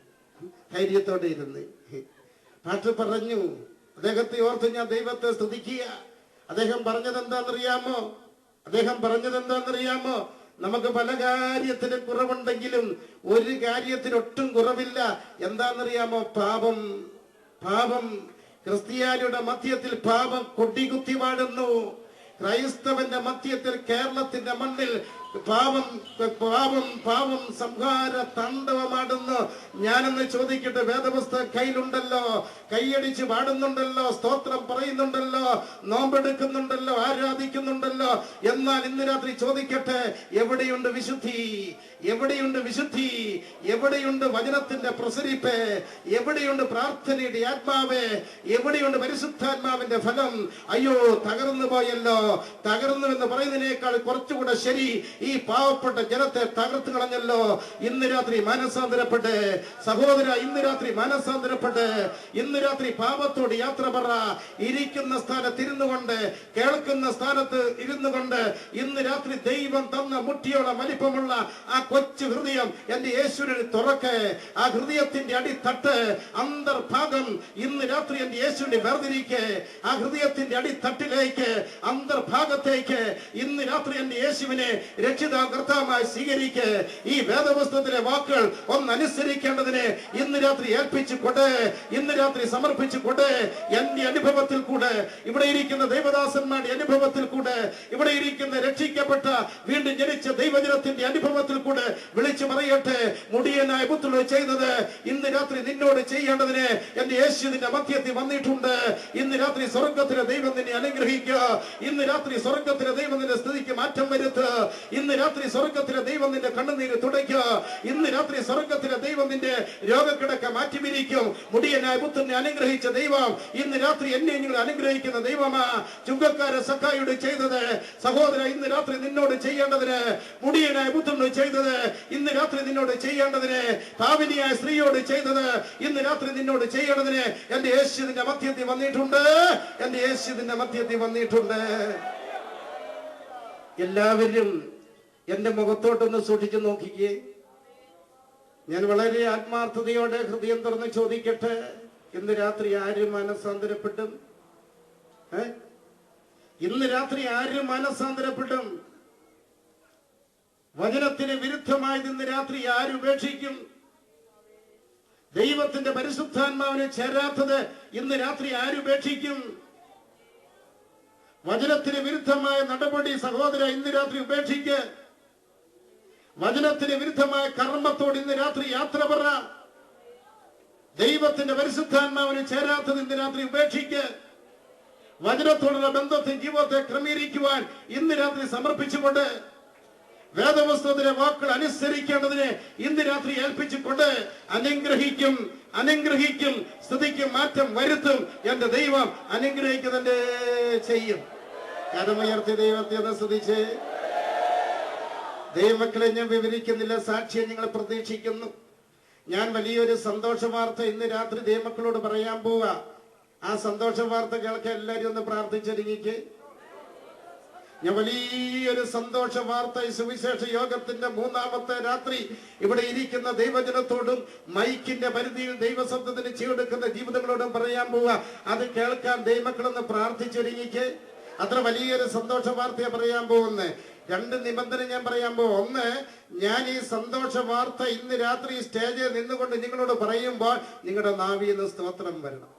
ധൈര്യത്തോടെ ഇരുന്ന് പാട്ട് പറഞ്ഞു. അദ്ദേഹത്തെ ഓർത്ത് ഞാൻ ദൈവത്തെ സ്തുതിക്കുക. അദ്ദേഹം പറഞ്ഞത് എന്താണെന്നറിയാമോ? നമുക്ക് പല കാര്യത്തിനും കുറവുണ്ടെങ്കിലും ഒരു കാര്യത്തിനൊട്ടും കുറവില്ല. എന്താണെന്നറിയാമോ? പാപം. ക്രിസ്ത്യാനിയുടെ മധ്യത്തിൽ പാപം കൊടികുത്തി വാഴുന്നു. ക്രൈസ്തവന്റെ മധ്യത്തിൽ, കേരളത്തിന്റെ മണ്ണിൽ പാപം സംഹാര താണ്ഡവമാടുന്നു. ഞാനെന്ന് ചോദിക്കട്ടെ, വേദപുസ്തകം കയ്യിലുണ്ടല്ലോ, കൈയടിച്ച് പാടുന്നുണ്ടല്ലോ, സ്തോത്രം പറയുന്നുണ്ടല്ലോ, നോമ്പെടുക്കുന്നുണ്ടല്ലോ, ആരാധിക്കുന്നുണ്ടല്ലോ. എന്നാൽ ഇന്ന് രാത്രി ചോദിക്കട്ടെ, എവിടെയുണ്ട് വിശുദ്ധി? എവിടെയുണ്ട് വചനത്തിന്റെ പ്രസരിപ്പ്? എവിടെയുണ്ട് പ്രാർത്ഥനയുടെ ആത്മാവ്? എവിടെയുണ്ട് പരിശുദ്ധാത്മാവിന്റെ ഫലം? അയ്യോ തകർന്നു പോയല്ലോ. തകർന്നു എന്ന് പറയുന്നതിനേക്കാൾ കുറച്ചുകൂടെ ശരി, ഈ പാവപ്പെട്ട ജനത്തെ തകർത്ത് കളഞ്ഞല്ലോ. ഇന്ന് രാത്രി മനസ്സാന്തരപ്പെട്ട് സഹോദര, ഇന്ന് രാത്രി മനസ്സാന്തരപ്പെട്ട് ഇന്ന് രാത്രി പാപത്തോട് യാത്ര പറ. ഇരിക്കുന്ന സ്ഥാനത്ത് ഇരുന്നു കൊണ്ട്, കേൾക്കുന്ന സ്ഥാനത്ത് ഇരുന്നു കൊണ്ട് ഇന്ന് രാത്രി ദൈവം തന്ന മുട്ടിയോളം വലിപ്പമുള്ള ആ കൊച്ചു ഹൃദയം എന്റെ യേശുവിനെ തുറക്ക്. ആ ഹൃദയത്തിന്റെ അടിത്തട്ട്, അന്തർഭാഗം ഇന്ന് രാത്രി എന്റെ യേശുവിനെ വേർതിരിക്ക്. ആ ഹൃദയത്തിന്റെ അടിത്തട്ടിലേക്ക്, അന്തർഭാഗത്തേക്ക് ഇന്ന് രാത്രി എന്റെ യേശുവിനെ രക്ഷിതാകർത്താവായി സ്വീകരിക്ക്. ഈ വേദപുസ്തകത്തിലെ വാക്കുകൾ ഒന്നനുസരിക്കേണ്ടതിന് ഇന്ന് രാത്രി ഏൽപ്പിച്ചു കൊണ്ട്, ഇന്ന് രാത്രി സമർപ്പിച്ചു കൊണ്ട്, എന്റെ അനുഭവത്തിൽ കൂടെ, ഇവിടെ ഇരിക്കുന്ന ദൈവദാസന്മാരുടെ അനുഭവത്തിൽ കൂടെ, ഇവിടെ ഇരിക്കുന്ന രക്ഷിക്കപ്പെട്ട വീണ്ടും ജനിച്ച ദൈവജനത്തിന്റെ അനുഭവത്തിൽ കൂടെ വിളിച്ചു പറയട്ടെ, മുടിയനായ പുത്രൻ ചെയ്തത് ഇന്ന് രാത്രി നിന്നോട് ചെയ്യേണ്ടതിന് എന്റെ യേശു നിന്റെ മധ്യത്തിൽ വന്നിട്ടുണ്ട്. ഇന്ന് രാത്രി സ്വർഗത്തിലെ ദൈവം നിന്നെ അനുഗ്രഹിക്കുക. ഇന്ന് രാത്രി സ്വർഗത്തിലെ ദൈവം നിന്റെ സ്ഥിതിക്ക് മാറ്റം വരുത്തുക. ഇന്ന് രാത്രി സ്വർഗത്തിലെ ദൈവം നിന്റെ കണ്ണുനീര് തുടയ്ക്കുക. ഇന്ന് രാത്രി സ്വർഗത്തിലെ ദൈവം നിന്റെ രോഗക്കിടക്ക മാറ്റിമിരിക്കും. മുടിയനായ പുത്രനെ അനുഗ്രഹിച്ച ദൈവം ഇന്ന് രാത്രി എന്നെ നിങ്ങൾ അനുഗ്രഹിക്കുന്ന ദൈവമാ. ചുങ്കക്കാര സഖായോട് ചെയ്തത് സഹോദര ഇന്ന് രാത്രി നിന്നോട് ചെയ്യേണ്ടതിന്, മുടിയനായ പുത്രനോട് ചെയ്തത് ഇന്ന് രാത്രി നിന്നോട് ചെയ്യേണ്ടതിന്, പാപിനിയായ സ്ത്രീയോട് ചെയ്തത് ഇന്ന് രാത്രി നിന്നോട് ചെയ്യേണ്ടതിന് എന്റെ യേശു നിന്റെ മധ്യത്തിൽ വന്നിട്ടുണ്ട്. എന്റെ യേശു നിന്റെ മധ്യത്തിൽ വന്നിട്ടുണ്ട്. എല്ലാവരും എന്റെ മുഖത്തോട്ടൊന്ന് സൂക്ഷിച്ചു നോക്കിക്കേ. ഞാൻ വളരെ ആത്മാർത്ഥതയോടെ ഹൃദയം തുറന്ന് ചോദിക്കട്ടെ, ഇന്ന് രാത്രി ആര് മനസ്സാന്തരപ്പെട്ടും? ഇന്ന് രാത്രി ആര് മനസ്സാന്തരപ്പെട്ടും? വചനത്തിന് വിരുദ്ധമായത് ഇന്ന് രാത്രി ആര് ഉപേക്ഷിക്കും? ദൈവത്തിന്റെ പരിശുദ്ധാത്മാവിനെ ചേരാത്തത് ഇന്ന് രാത്രി ആര് ഉപേക്ഷിക്കും? വചനത്തിന് വിരുദ്ധമായ നടപടി സഹോദര ഇന്ന് രാത്രി ഉപേക്ഷിക്ക്. വചനത്തിന് വിരുദ്ധമായ കർമ്മത്തോട് ഇന്ന് രാത്രി യാത്ര പറ. ദൈവത്തിന്റെ പരിശുദ്ധാത്മാവിന് ചേരാത്തത് ഇന്ന് രാത്രി ഉപേക്ഷിക്ക്. വചനത്തോടുള്ള ബന്ധത്തെ, ജീവിതത്തെ ക്രമീകരിക്കുവാൻ ഇന്ന് രാത്രി സമർപ്പിച്ചുകൊണ്ട്, വേദപുസ്തകത്തിലെ വാക്കുകൾ അനുസരിക്കേണ്ടതിന് ഇന്ന് രാത്രി ഏൽപ്പിച്ചുകൊണ്ട് അനുഗ്രഹിക്കും, സ്തുതിക്കും മാറ്റം വരുത്തും. എന്റെ ദൈവം അനുഗ്രഹിക്കുന്നതിന്റെ ചെയ്യും. കരമുയർത്തി ദൈവത്തെ ഒന്ന് സ്തുതിച്ച്. ദൈവമക്കളെ ഞാൻ വിവരിക്കുന്നില്ല, സാക്ഷിയെ നിങ്ങൾ പ്രതീക്ഷിക്കുന്നു. ഞാൻ വലിയൊരു സന്തോഷ വാർത്ത ഇന്ന് രാത്രി ദൈവമക്കളോട് പറയാൻ പോവാ. ആ സന്തോഷ വാർത്ത കേൾക്കാൻ എല്ലാവരും ഒന്ന് പ്രാർത്ഥിച്ചൊരുങ്ങിക്ക്. ഞാൻ വലിയൊരു സന്തോഷ വാർത്ത ഈ സുവിശേഷ യോഗത്തിന്റെ മൂന്നാമത്തെ രാത്രി ഇവിടെ ഇരിക്കുന്ന ദൈവജനത്തോടും മൈക്കിന്റെ പരിധിയിൽ ദൈവശബ്ദത്തിന് ചെയ്തെടുക്കുന്ന ജീവിതങ്ങളോടും പറയാൻ പോവുക. അത് കേൾക്കാൻ ദൈവമക്കളൊന്ന് പ്രാർത്ഥിച്ചൊരുങ്ങിക്ക്. അത്ര വലിയൊരു സന്തോഷ വാർത്തയെ പറയാൻ പോകുന്നത്. 2 നിബന്ധന ഞാൻ പറയാൻ പോകും. ഒന്ന്, ഞാൻ ഈ സന്തോഷ വാർത്ത ഇന്ന് രാത്രി സ്റ്റേജിൽ നിന്നുകൊണ്ട് നിങ്ങളോട് പറയുമ്പോൾ നിങ്ങളുടെ നാവിൽ നിന്ന് സ്തോത്രം വരണം.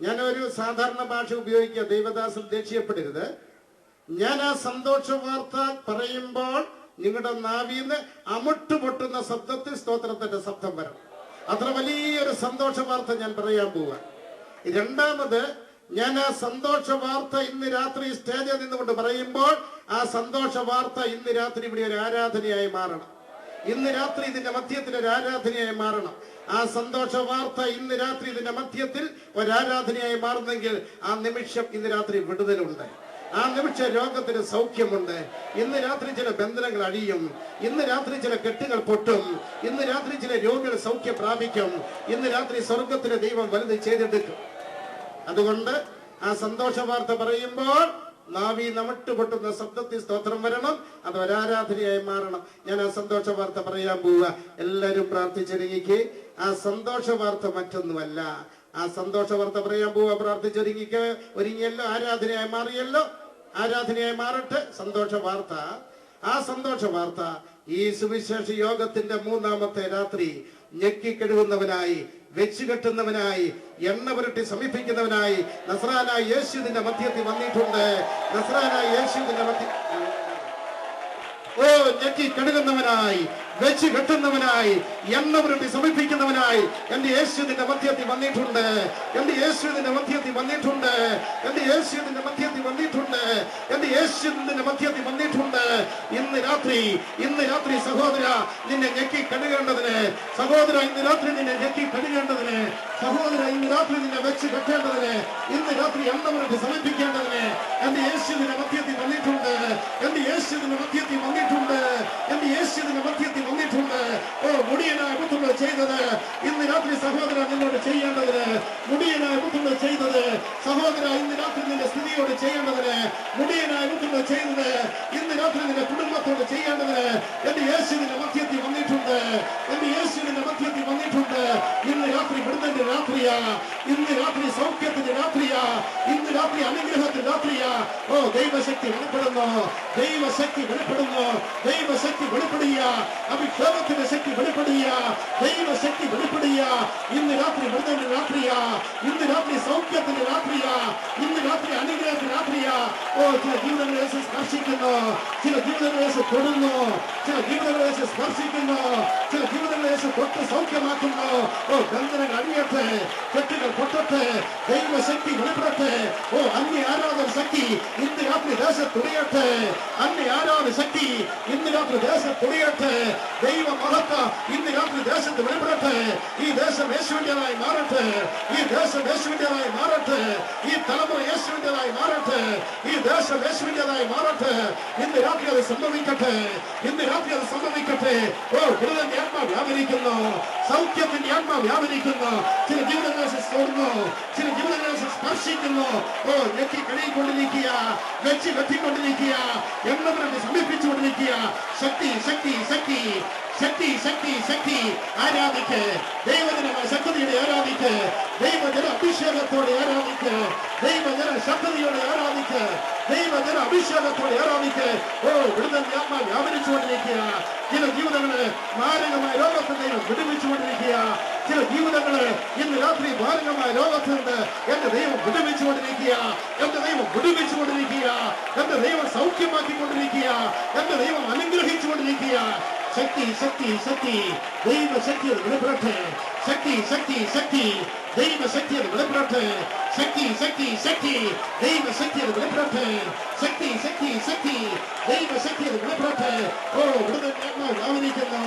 ഞാനൊരു സാധാരണ ഭാഷ ഉപയോഗിക്കുക, ദൈവദാസൻ ദേഷ്യപ്പെടരുത്. ഞാൻ ആ സന്തോഷ വാർത്ത പറയുമ്പോൾ നിങ്ങളുടെ നാവിൽ നിന്ന് അമുട്ട് പൊട്ടുന്ന ശബ്ദത്തിൽ സ്തോത്രത്തിന്റെ ശബ്ദം വരണം. അത്ര വലിയൊരു സന്തോഷ വാർത്ത ഞാൻ പറയാൻ പോവുക. രണ്ടാമത്, ഞാൻ ആ സന്തോഷ വാർത്ത ഇന്ന് രാത്രി സ്റ്റേജിൽ നിന്നുകൊണ്ട് പറയുമ്പോൾ ആ സന്തോഷ വാർത്ത ഇന്ന് രാത്രി ഇവിടെ ഒരു ആരാധനയായി മാറണം. ഇന്ന് രാത്രി ഇതിന്റെ മധ്യത്തിൽ ഒരു ആരാധനയായി മാറണം. ആ സന്തോഷ വാർത്ത ഇന്ന് രാത്രി ഇതിന്റെ മധ്യത്തിൽ ഒരു ആരാധനയായി മാറുന്നെങ്കിൽ ആ നിമിഷം ഇന്ന് രാത്രി വിടുതലുണ്ട്. ആ നിമിഷ രോഗത്തിന് സൗഖ്യമുണ്ട്. ഇന്ന് രാത്രി ചില ബന്ധനങ്ങൾ അഴിയും. ഇന്ന് രാത്രി ചില കെട്ടുകൾ പൊട്ടും. ഇന്ന് രാത്രി ചില രോഗികൾ സൗഖ്യം പ്രാപിക്കും. ഇന്ന് രാത്രി സ്വർഗത്തിലെ ദൈവം വലുത് ചെയ്തെടുക്കും. അതുകൊണ്ട് ആ സന്തോഷ വാർത്ത പറയുമ്പോൾ നാവി നമിട്ട് പൊട്ടുന്ന ശബ്ദത്തിൽ സ്തോത്രം വരണം. അത് ഒരാരാധനയായി മാറണം. ഞാൻ ആ സന്തോഷ വാർത്ത പറയാൻ പോവുക. എല്ലാവരും പ്രാർത്ഥിച്ചൊരുങ്ങിക്ക്. ആ സന്തോഷ വാർത്ത മറ്റൊന്നുമല്ല. ആ സന്തോഷ വാർത്ത പറയാൻ പോവുക. പ്രാർത്ഥിച്ചൊരുങ്ങിക്ക്. ഒരുങ്ങിയല്ലോ, ആരാധനയായി മാറിയല്ലോ. ആരാധനയായി മാറട്ടെ സന്തോഷ വാർത്ത. ആ സന്തോഷ വാർത്ത ഈ സുവിശേഷ യോഗത്തിന്റെ മൂന്നാമത്തെ രാത്രി ഞെക്കിക്കെടുകുന്നവനായി, വെച്ചു കെട്ടുന്നവനായി, എണ്ണ പുരട്ടി സമീപിക്കുന്നവനായി നസ്രാനായ യേശുവിന്റെ മധ്യത്തിൽ വന്നിട്ടുണ്ട്. നസ്രാനായ യേശുവിന്റെ ഞെക്കി കെടുകുന്നവനായി, വെച്ച് കെട്ടുന്നവനായി, എണ്ണ പുരട്ടി സമീപിക്കുന്നവനായി എന്റെ യേശുവിന്റെ മധ്യത്തിൽ വന്നിട്ടുണ്ട്. എന്റെ യേശുവിന്റെ മധ്യത്തിൽ വന്നിട്ടുണ്ട്. എന്റെ യേശുവിന്റെ മധ്യത്തിൽ വന്നിട്ടുണ്ട്. എന്റെ യേശുവിന്റെ മധ്യത്തിൽ വന്നിട്ടുണ്ട്. ഇന്ന് രാത്രി സഹോദര നിന്നെ ഞെക്കി കഴുകേണ്ടതിന്, സഹോദര ഇന്ന് രാത്രി നിന്നെ ഞെക്കി കഴുകേണ്ടതിന്, സഹോദര ഇന്ന് രാത്രി നിന്നെ വെച്ച് കെട്ടേണ്ടതിന്, ഇന്ന് രാത്രി എണ്ണ പുരട്ടി സമീപിക്കേണ്ടതിന് എന്റെ യേശുവിന്റെ മധ്യത്തിൽ വന്നിട്ടുണ്ട്. എന്റെ യേശുവിന്റെ മധ്യത്തിൽ വന്നിട്ടുണ്ട്. എന്റെ യേശുവിന്റെ മധ്യത്തിൽ വന്നിട്ടുണ്ട്. മുടിയനായ പുത്രനോട് ചെയ്തത് ഇന്ന് രാത്രി സഹോദര നിന്നോട് ചെയ്യേണ്ടതിന്, മുടിയനായ പുത്രനോട് ചെയ്തത് സഹോദര ഇന്ന് രാത്രി നിന്റെ സ്ഥിതിയോട് ചെയ്യേണ്ടതിന്, മുടിയനായ പുത്രനോട് ചെയ്തത് ഇന്ന് രാത്രി നിന്റെ കുടുംബത്തോട് ചെയ്യേണ്ടതിന് എന്റെ യേശുവിന്റെ മധ്യത്തിൽ വന്നിട്ടുണ്ട്. എന്റെ യേശുവിന്റെ മധ്യത്തിൽ വന്നിട്ടുണ്ട്. ഇന്ന് രാത്രി വിടുതലിന്റെ രാത്രിയാ. ഇന്ന് രാത്രി സൗഖ്യത്തിന്റെ രാത്രിയാ. ഇന്ന് രാത്രി അനുഗ്രഹത്തിന്റെ രാത്രിയാ. ദൈവശക്തി വെളിപ്പെടുന്നു. ദൈവശക്തി വെളിപ്പെടുന്നു. ദൈവശക്തി വെളിപ്പെടുക. അഭിഷേകത്തിന്റെ ശക്തി വെളിപ്പെടുക. ദൈവശക്തി വെളിപ്പെടുക. ഇന്ന് രാത്രി വിടുതലിന്റെ രാത്രിയാ. ഇന്ന് രാത്രി സൗഖ്യത്തിന്റെ രാത്രിയാ. ഇന്ന് രാത്രി അനുഗ്രഹത്തിന്റെ രാത്രിയാ. ചില ജീവിതങ്ങളെ സ്പർശിക്കുന്നു. ചില ജീവിതങ്ങളെ തൊടുന്നു. ചില ജീവിതങ്ങളെ സ്പർശിക്കുന്നു. ചില ജീവിതങ്ങളെ തൊട്ട് സൗഖ്യമാക്കുന്നു. ബന്ധനങ്ങൾ അഴിയട്ടെ, കെട്ടുകൾ പൊട്ടട്ടെ, ദൈവശക്തി വെളിപ്പെടട്ടെ. അന്യ ആരാധന ശക്തി ഇന്ന് രാത്രി ദേശത്തുടിയട്ടെ. അന്യ ആരാധന ശക്തി ഇന്ന് രാത്രി ദേശത്തുടിയട്ടെ. ദൈവ മഹത്വം ഇന്ന് രാത്രി ദേശത്ത് വെളിപ്പെടട്ടെ. ഈ ദേശം യേശുവിന്റേതായി മാറട്ടെ. ഈ ദേശം യേശുവിന്റേതായി മാറട്ടെ. ഈ തലമുറ യേശുവിന്റേതായി മാറട്ടെ. ഈ ദേശം യേശുവിന്റേതായി മാറട്ടെ. ഇന്ന് രാത്രി അത് സംഭവിക്കട്ടെ. ഇന്ന് രാത്രി അത് സംഭവിക്കട്ടെ. വിടുതലിന്റെ ആത്മാ വ്യാപരിക്കുന്നു. സൗഖ്യത്തിന്റെ ആത്മാ വ്യാപരിക്കുന്നു. ചില ജീവിതങ്ങളെ തോന്നുന്നു. ചില ജീവിതങ്ങളെ സ്പർശിക്കുന്നു. ഞെക്കി കഴുകിക്കൊണ്ടിരിക്കുക. വെച്ച് കെട്ടിക്കൊണ്ടിരിക്കുക. എണ്ണ സമീപിച്ചുകൊണ്ടിരിക്കുക. ശക്തി ശക്തി ശക്തി ശക്തി ശക്തി ശക്തി ആരാധിക്ക്. ദൈവജനമായ ശക്തിയോടെ ആരാധിക്ക്. ദൈവജന അഭിഷേകത്തോടെ ആരാധിക്ക്. ദൈവജന ശക്തിയോടെ ആരാധിക്ക്. ദൈവജന അഭിഷേകത്തോടെ ആരാധിക്ക്. വിടുതലിന്റെ ആത്മാ വ്യാപരിച്ചുകൊണ്ടിരിക്കുക. ചില ജീവിതങ്ങള് മാരകമായ രോഗത്തിൽ ദൈവം വിടുവിച്ചുകൊണ്ടിരിക്കുക. ചില ജീവിതങ്ങള് ഇന്ന് രാത്രി മാരകമായ രോഗത്തിലുണ്ട്. എന്റെ ദൈവം വിടുവിച്ചുകൊണ്ടിരിക്കുക. എന്റെ ദൈവം വിടുവിച്ചുകൊണ്ടിരിക്കുക. എന്റെ ദൈവം സൗഖ്യമാക്കിക്കൊണ്ടിരിക്കുക. എന്റെ ദൈവം അനുഗ്രഹിച്ചുകൊണ്ടിരിക്കുക. ശക്തി ശക്തി ശക്തി ദൈവശക്തി അത് വെളിപ്പെടട്ടെ. ശക്തി ശക്തി ശക്തി ദൈവശക്തി അത് വെളിപ്പെടട്ടെ. ശക്തി ശക്തി ശക്തി ദൈവശക്തി അത് വെളിപ്പെടട്ടെ. ശക്തി ശക്തി ശക്തി ദൈവശക്തി അത് വെളിപ്പെടട്ടെ. വിടുതലിന്റെ ആത്മാ വ്യാപരിക്കുന്നു.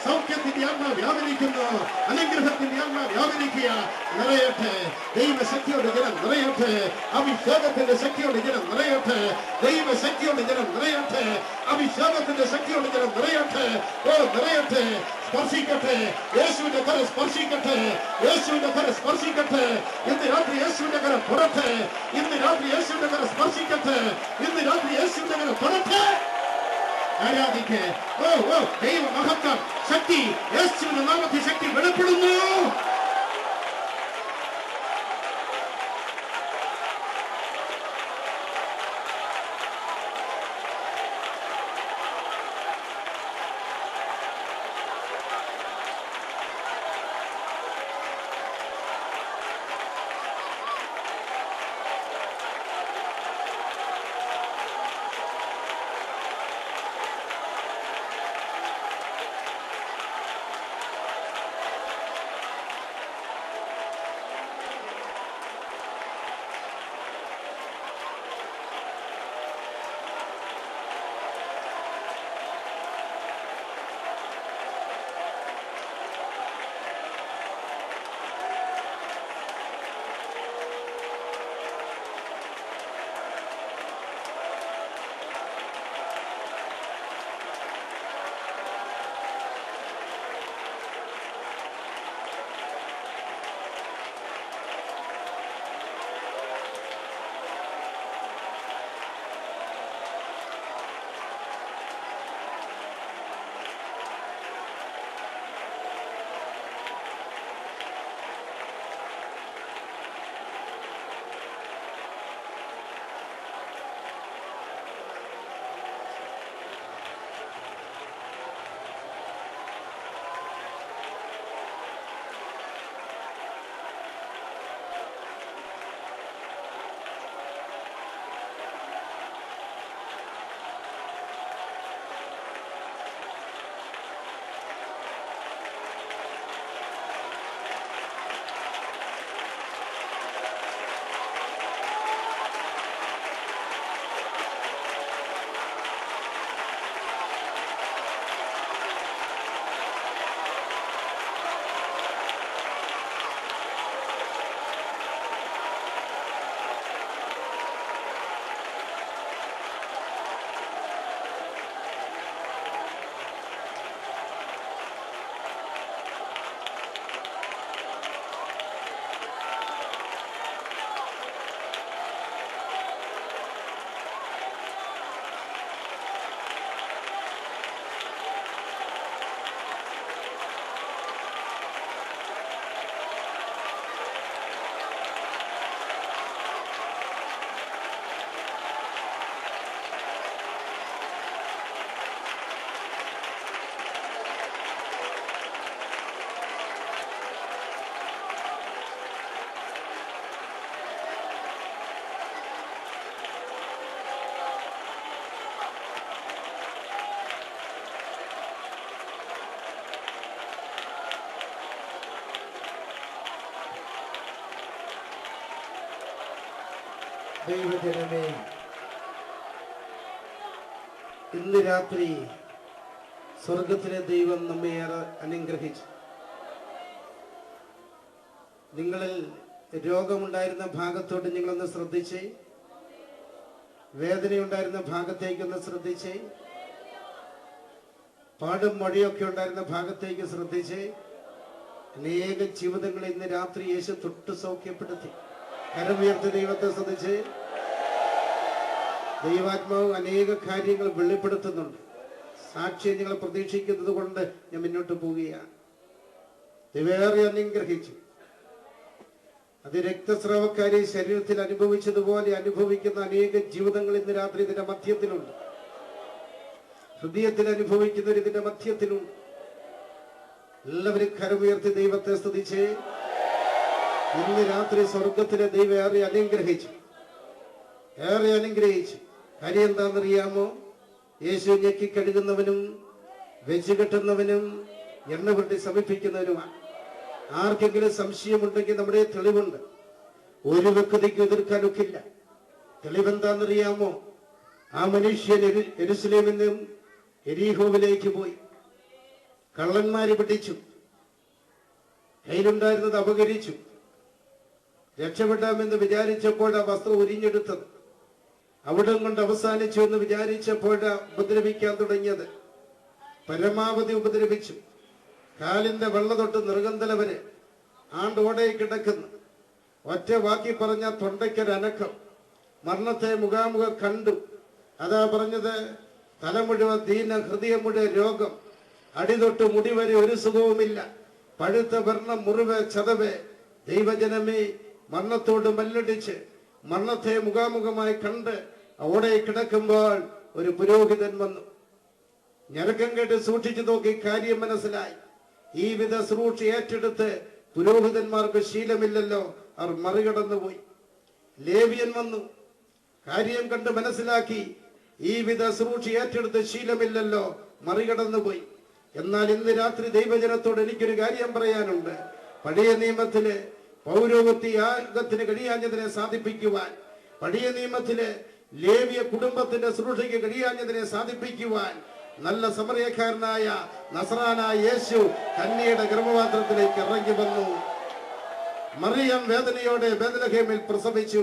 സൗഖ്യത്തിന്റെ ആത്മാ വ്യാപരിക്കുന്നു. അനുഗ്രഹത്തിന്റെ ആത്മാ വ്യാപരിക്കുക. നിറയട്ടെ. ദൈവശക്തിയോടെ ജനം നിറയട്ടെ. അഭിഷേകത്തിന്റെ ശക്തിയോടെ ജനം നിറയട്ടെ. ദൈവശക്തിയോടെ ജനം നിറയട്ടെ. അഭിഷേകത്തിന്റെ ശക്തിയോടെ ജനം നിറയട്ടെ. നിറയട്ടെ. സ്പർശിക്കട്ടെ. യേശുവിന്റെ കരം സ്പർശിക്കട്ടെ. യേശുവിന്റെ കരം സ്പർശിക്കട്ടെ. ഇന്ന് രാത്രി യേശുവിന്റെ കരം പുറട്ടെ. ഇന്ന് രാത്രി യേശുവിന്റെ കരം സ്പർശിക്കട്ടെ. ഇന്ന് രാത്രി യേശുവിന്റെ കരം തുറക്ക്, ആരാധിക്ക്. ഓ ഓ ദൈവ മഹത്വം, ശക്തി, യേശുവിന്റെ നാമത്തിൽ ശക്തി വെളിപ്പെടുന്നു. ദൈവജനമേ, ഇന്ന് രാത്രി സ്വർഗത്തിലെ ദൈവം നമ്മെ ഏറെ അനുഗ്രഹിച്ചു. നിങ്ങളിൽ രോഗമുണ്ടായിരുന്ന ഭാഗത്തോട്ട് നിങ്ങളൊന്ന് ശ്രദ്ധിച്ചേ, വേദനയുണ്ടായിരുന്ന ഭാഗത്തേക്കൊന്ന് ശ്രദ്ധിച്ചേ, പാടും മൊഴിയൊക്കെ ഉണ്ടായിരുന്ന ഭാഗത്തേക്ക് ശ്രദ്ധിച്ചേ. അനേക ജീവിതങ്ങളെ ഇന്ന് രാത്രി യേശു തൊട്ട് സൗഖ്യപ്പെടുത്തി. കരമുയർത്തി ദൈവത്തെ ശ്രദ്ധിച്ച്. ദൈവാത്മാവ് അനേക കാര്യങ്ങൾ വെളിപ്പെടുത്തുന്നുണ്ട്. സാക്ഷ്യം നിങ്ങൾ പ്രതീക്ഷിക്കുന്നത് കൊണ്ട് ഞാൻ മുന്നോട്ട് പോവുകയാണ്. ദൈവേറെ അനുഗ്രഹിച്ചു. അത് രക്തസ്രാവക്കാരി ശരീരത്തിൽ അനുഭവിച്ചതുപോലെ അനുഭവിക്കുന്ന അനേക ജീവിതങ്ങൾ ഇന്ന് രാത്രി ഇതിന്റെ മധ്യത്തിലുണ്ട്. ഹൃദയത്തിൽ അനുഭവിക്കുന്നവർ ഇതിന്റെ മധ്യത്തിലുണ്ട്. എല്ലാവരും കരമുയർത്തി ദൈവത്തെ സ്തുതിച്ച്. ഇന്ന് രാത്രി സ്വർഗത്തിലെ ദൈവം ഏറെ അനുഗ്രഹിച്ചു, ഏറെ അനുഗ്രഹിച്ചു. കാര്യം എന്താണെന്നറിയാമോ? യേശു ഞെക്കി കഴുകുന്നവനും വെച്ച് കെട്ടുന്നവനും എണ്ണ പുരട്ടി സമീപിക്കുന്നവനുമാണ്. ആർക്കെങ്കിലും സംശയമുണ്ടെങ്കിൽ നമ്മുടെ തെളിവുണ്ട്. ഒരു വ്യക്തിക്ക് എതിർക്കാൻ ഒക്കില്ല. തെളിവെന്താണെന്നറിയാമോ? ആ മനുഷ്യൻ യെരൂശലേമിൽ നിന്നും എരീഹോവിലേക്ക് പോയി. കള്ളന്മാര് പിടിച്ചു, കയ്യിലുണ്ടായിരുന്നത് അപകരിച്ചു. രക്ഷപ്പെടാമെന്ന് വിചാരിച്ചപ്പോൾ ആ വസ്ത്രം ഉരിഞ്ഞെടുത്തത്. അവിടം കൊണ്ട് അവസാനിച്ചു എന്ന് വിചാരിച്ചപ്പോഴാ ഉപദ്രവിക്കാൻ തുടങ്ങിയത്. പരമാവധി ഉപദ്രവിച്ചു. കാലിന്റെ വെള്ള തൊട്ട് നെറുകന്തല വരെ ആണ്ടോടെ കിടക്കുന്നു. ഒറ്റ വാക്കി പറഞ്ഞ തൊണ്ടയ്ക്കൊരനക്കം. മരണത്തെ മുഖാമുഖം കണ്ടു. അതാ പറഞ്ഞത്, തല മുഴുവൻ ദീന, ഹൃദയം മുഴുവൻ രോഗം, അടിതൊട്ട് മുടി വരെ ഒരു സുഖവുമില്ല, പഴുത്ത വർണ്ണം, മുറിവ്, ചതവ്. ദൈവജനമേ, മരണത്തോട് മല്ലടിച്ച് മരണത്തെ മുഖാമുഖമായി കണ്ട് അവിടെ കിടക്കുമ്പോൾ ഒരു പുരോഹിതൻ വന്നു. ഞരക്കം കേട്ട് സൂക്ഷിച്ചു നോക്കി കാര്യം മനസ്സിലായി. ഈ വിധ ശുശ്രൂഷ ഏറ്റെടുത്ത് പുരോഹിതന്മാർക്ക് ശീലമില്ലല്ലോ, അവർ മറികടന്നു പോയി. ലേവ്യൻ വന്നു, കാര്യം കണ്ട് മനസ്സിലാക്കി. ഈ വിധ ശുശ്രൂഷ ഏറ്റെടുത്ത് ശീലമില്ലല്ലോ, മറികടന്നു പോയി. എന്നാൽ ഇന്ന് രാത്രി ദൈവജനത്തോട് എനിക്കൊരു കാര്യം പറയാനുണ്ട്. പഴയ നിയമത്തില് പൗരോഹിത്യ യാഗത്തിന് കഴിയാഞ്ഞതിനെ സാധിപ്പിക്കുവാൻ, പഴയ നിയമത്തില് ലേവ്യ കുടുംബത്തിന്റെ ശുശ്രൂഷയ്ക്ക് കഴിയാഞ്ഞതിനെ സാധിപ്പിക്കുവാൻ നല്ല സമറിയക്കാരനായ നസ്രാനായ യേശു കന്യയുടെ ഗർഭപാത്രത്തിലേക്ക് ഇറങ്ങി വന്നു. മറിയം വേദനയോടെ ബേത്ലഹേമിൽ പ്രസവിച്ചു.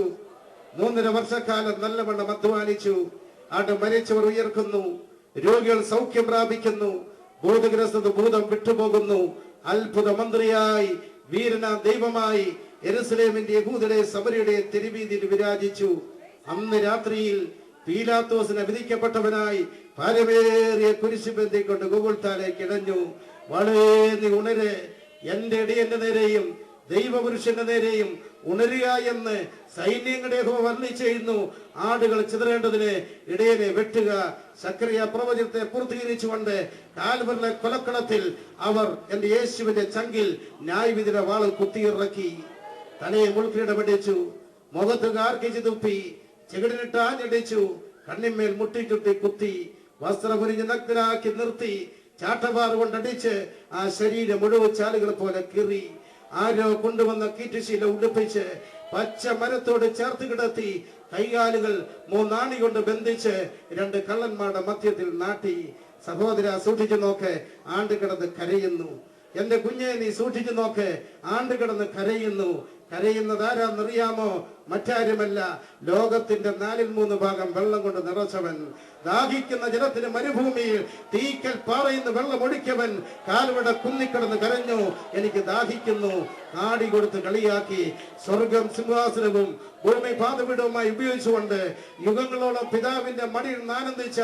3.5 വർഷക്കാലം നല്ലവണ്ണം അധ്വാനിച്ചു. ആണ്ട് മരിച്ചവർ ഉയർക്കുന്നു, രോഗികൾ സൗഖ്യം പ്രാപിക്കുന്നു, ബോധഗ്രസ്തത ഭൂതം വിട്ടുപോകുന്നു. അത്ഭുത മന്ത്രിയായി, വീരനാ ദൈവമായി യെരൂശലേമിന്റെ യഹൂദരുടെ സമരിയുടെ തെരുവീതിയിൽ വിരാജിച്ചു. അന്ന് രാത്രിയിൽ പീലാത്തോസിനെ വിധിക്കപ്പെട്ടവനായി ഭാരമേറിയ കുരിശു ബന്ധിക്കൊണ്ട് ഗോഗുൽത്താലേക്ക് ഇടഞ്ഞു. വളരെ നീ ഉണര്, എന്റെ ഇടയന്റെ നേരെയും ദൈവപുരുഷന്റെ നേരെയും ഉണരുക എന്ന് സൈന്യങ്ങളുടെ യഹോവ വർണ്ണിച്ചിരുന്നു. ആടുകൾ ചിതറേണ്ടതിന് ഇടയനെ വെട്ടുക. സക്കറിയ പ്രവചനത്തെ പൂർത്തീകരിച്ചുകൊണ്ട് കാൽവരിലെ കൊലക്കളത്തിൽ അവർ എന്റെ യേശുവിന്റെ ചങ്കിൽ ന്യായവിധിയുടെ വാള് കുത്തിയിറക്കി. തലയെ മുൾക്കിടപെടിച്ചു, മുഖത്ത് കാർക്കിച്ച് തുപ്പി, ചെകിടിനിട്ട് ആഞ്ഞടിച്ചു, കണ്ണിന്മേൽ മുട്ടിച്ചുട്ടി കുത്തി, വസ്ത്രപുരിഞ്ഞ് നഗ്നനാക്കി നിർത്തി, ചാട്ടവാറ് കൊണ്ടടിച്ച് ആ ശരീരം മുഴുവൻ ചാലുകൾ പോലെ കീറി. ആരോ കൊണ്ടുവന്ന കീറ്റുശീല ഉടുപ്പിച്ച് പച്ച മരത്തോട് ചേർത്ത് കിടത്തി, കൈകാലുകൾ 3 ആണി കൊണ്ട് ബന്ധിച്ച് 2 കള്ളന്മാരുടെ മധ്യത്തിൽ നാട്ടി. സഹോദര, സൂക്ഷിച്ചു നോക്ക്, ആണ്ട് കിടന്ന് കരയുന്നു. എന്റെ കുഞ്ഞെ, നീ സൂക്ഷിച്ചു നോക്ക്, ആണ്ട് കിടന്ന് കരയുന്നു. കരയുന്നത് ആരാന്നറിയാമോ? മറ്റാരുമല്ല, ലോകത്തിന്റെ 4/3 ഭാഗം വെള്ളം കൊണ്ട് നിറച്ചവൻ, ദാഹിക്കുന്ന ജലത്തിന് മരുഭൂമിയിൽ തീക്കൽ പാറയിന്ന് വെള്ളം ഒഴിക്കവൻ കാൽവട കുന്നിക്കിടന്ന് കരഞ്ഞു, എനിക്ക് ദാഹിക്കുന്നു. കാടി കൊടുത്ത് കളിയാക്കി സ്വർഗം സിംഹാസനവും ഭൂമി പാതപീഠവുമായി ഉപയോഗിച്ചുകൊണ്ട് യുഗങ്ങളോളം പിതാവിന്റെ മടിയിൽ ആനന്ദിച്ച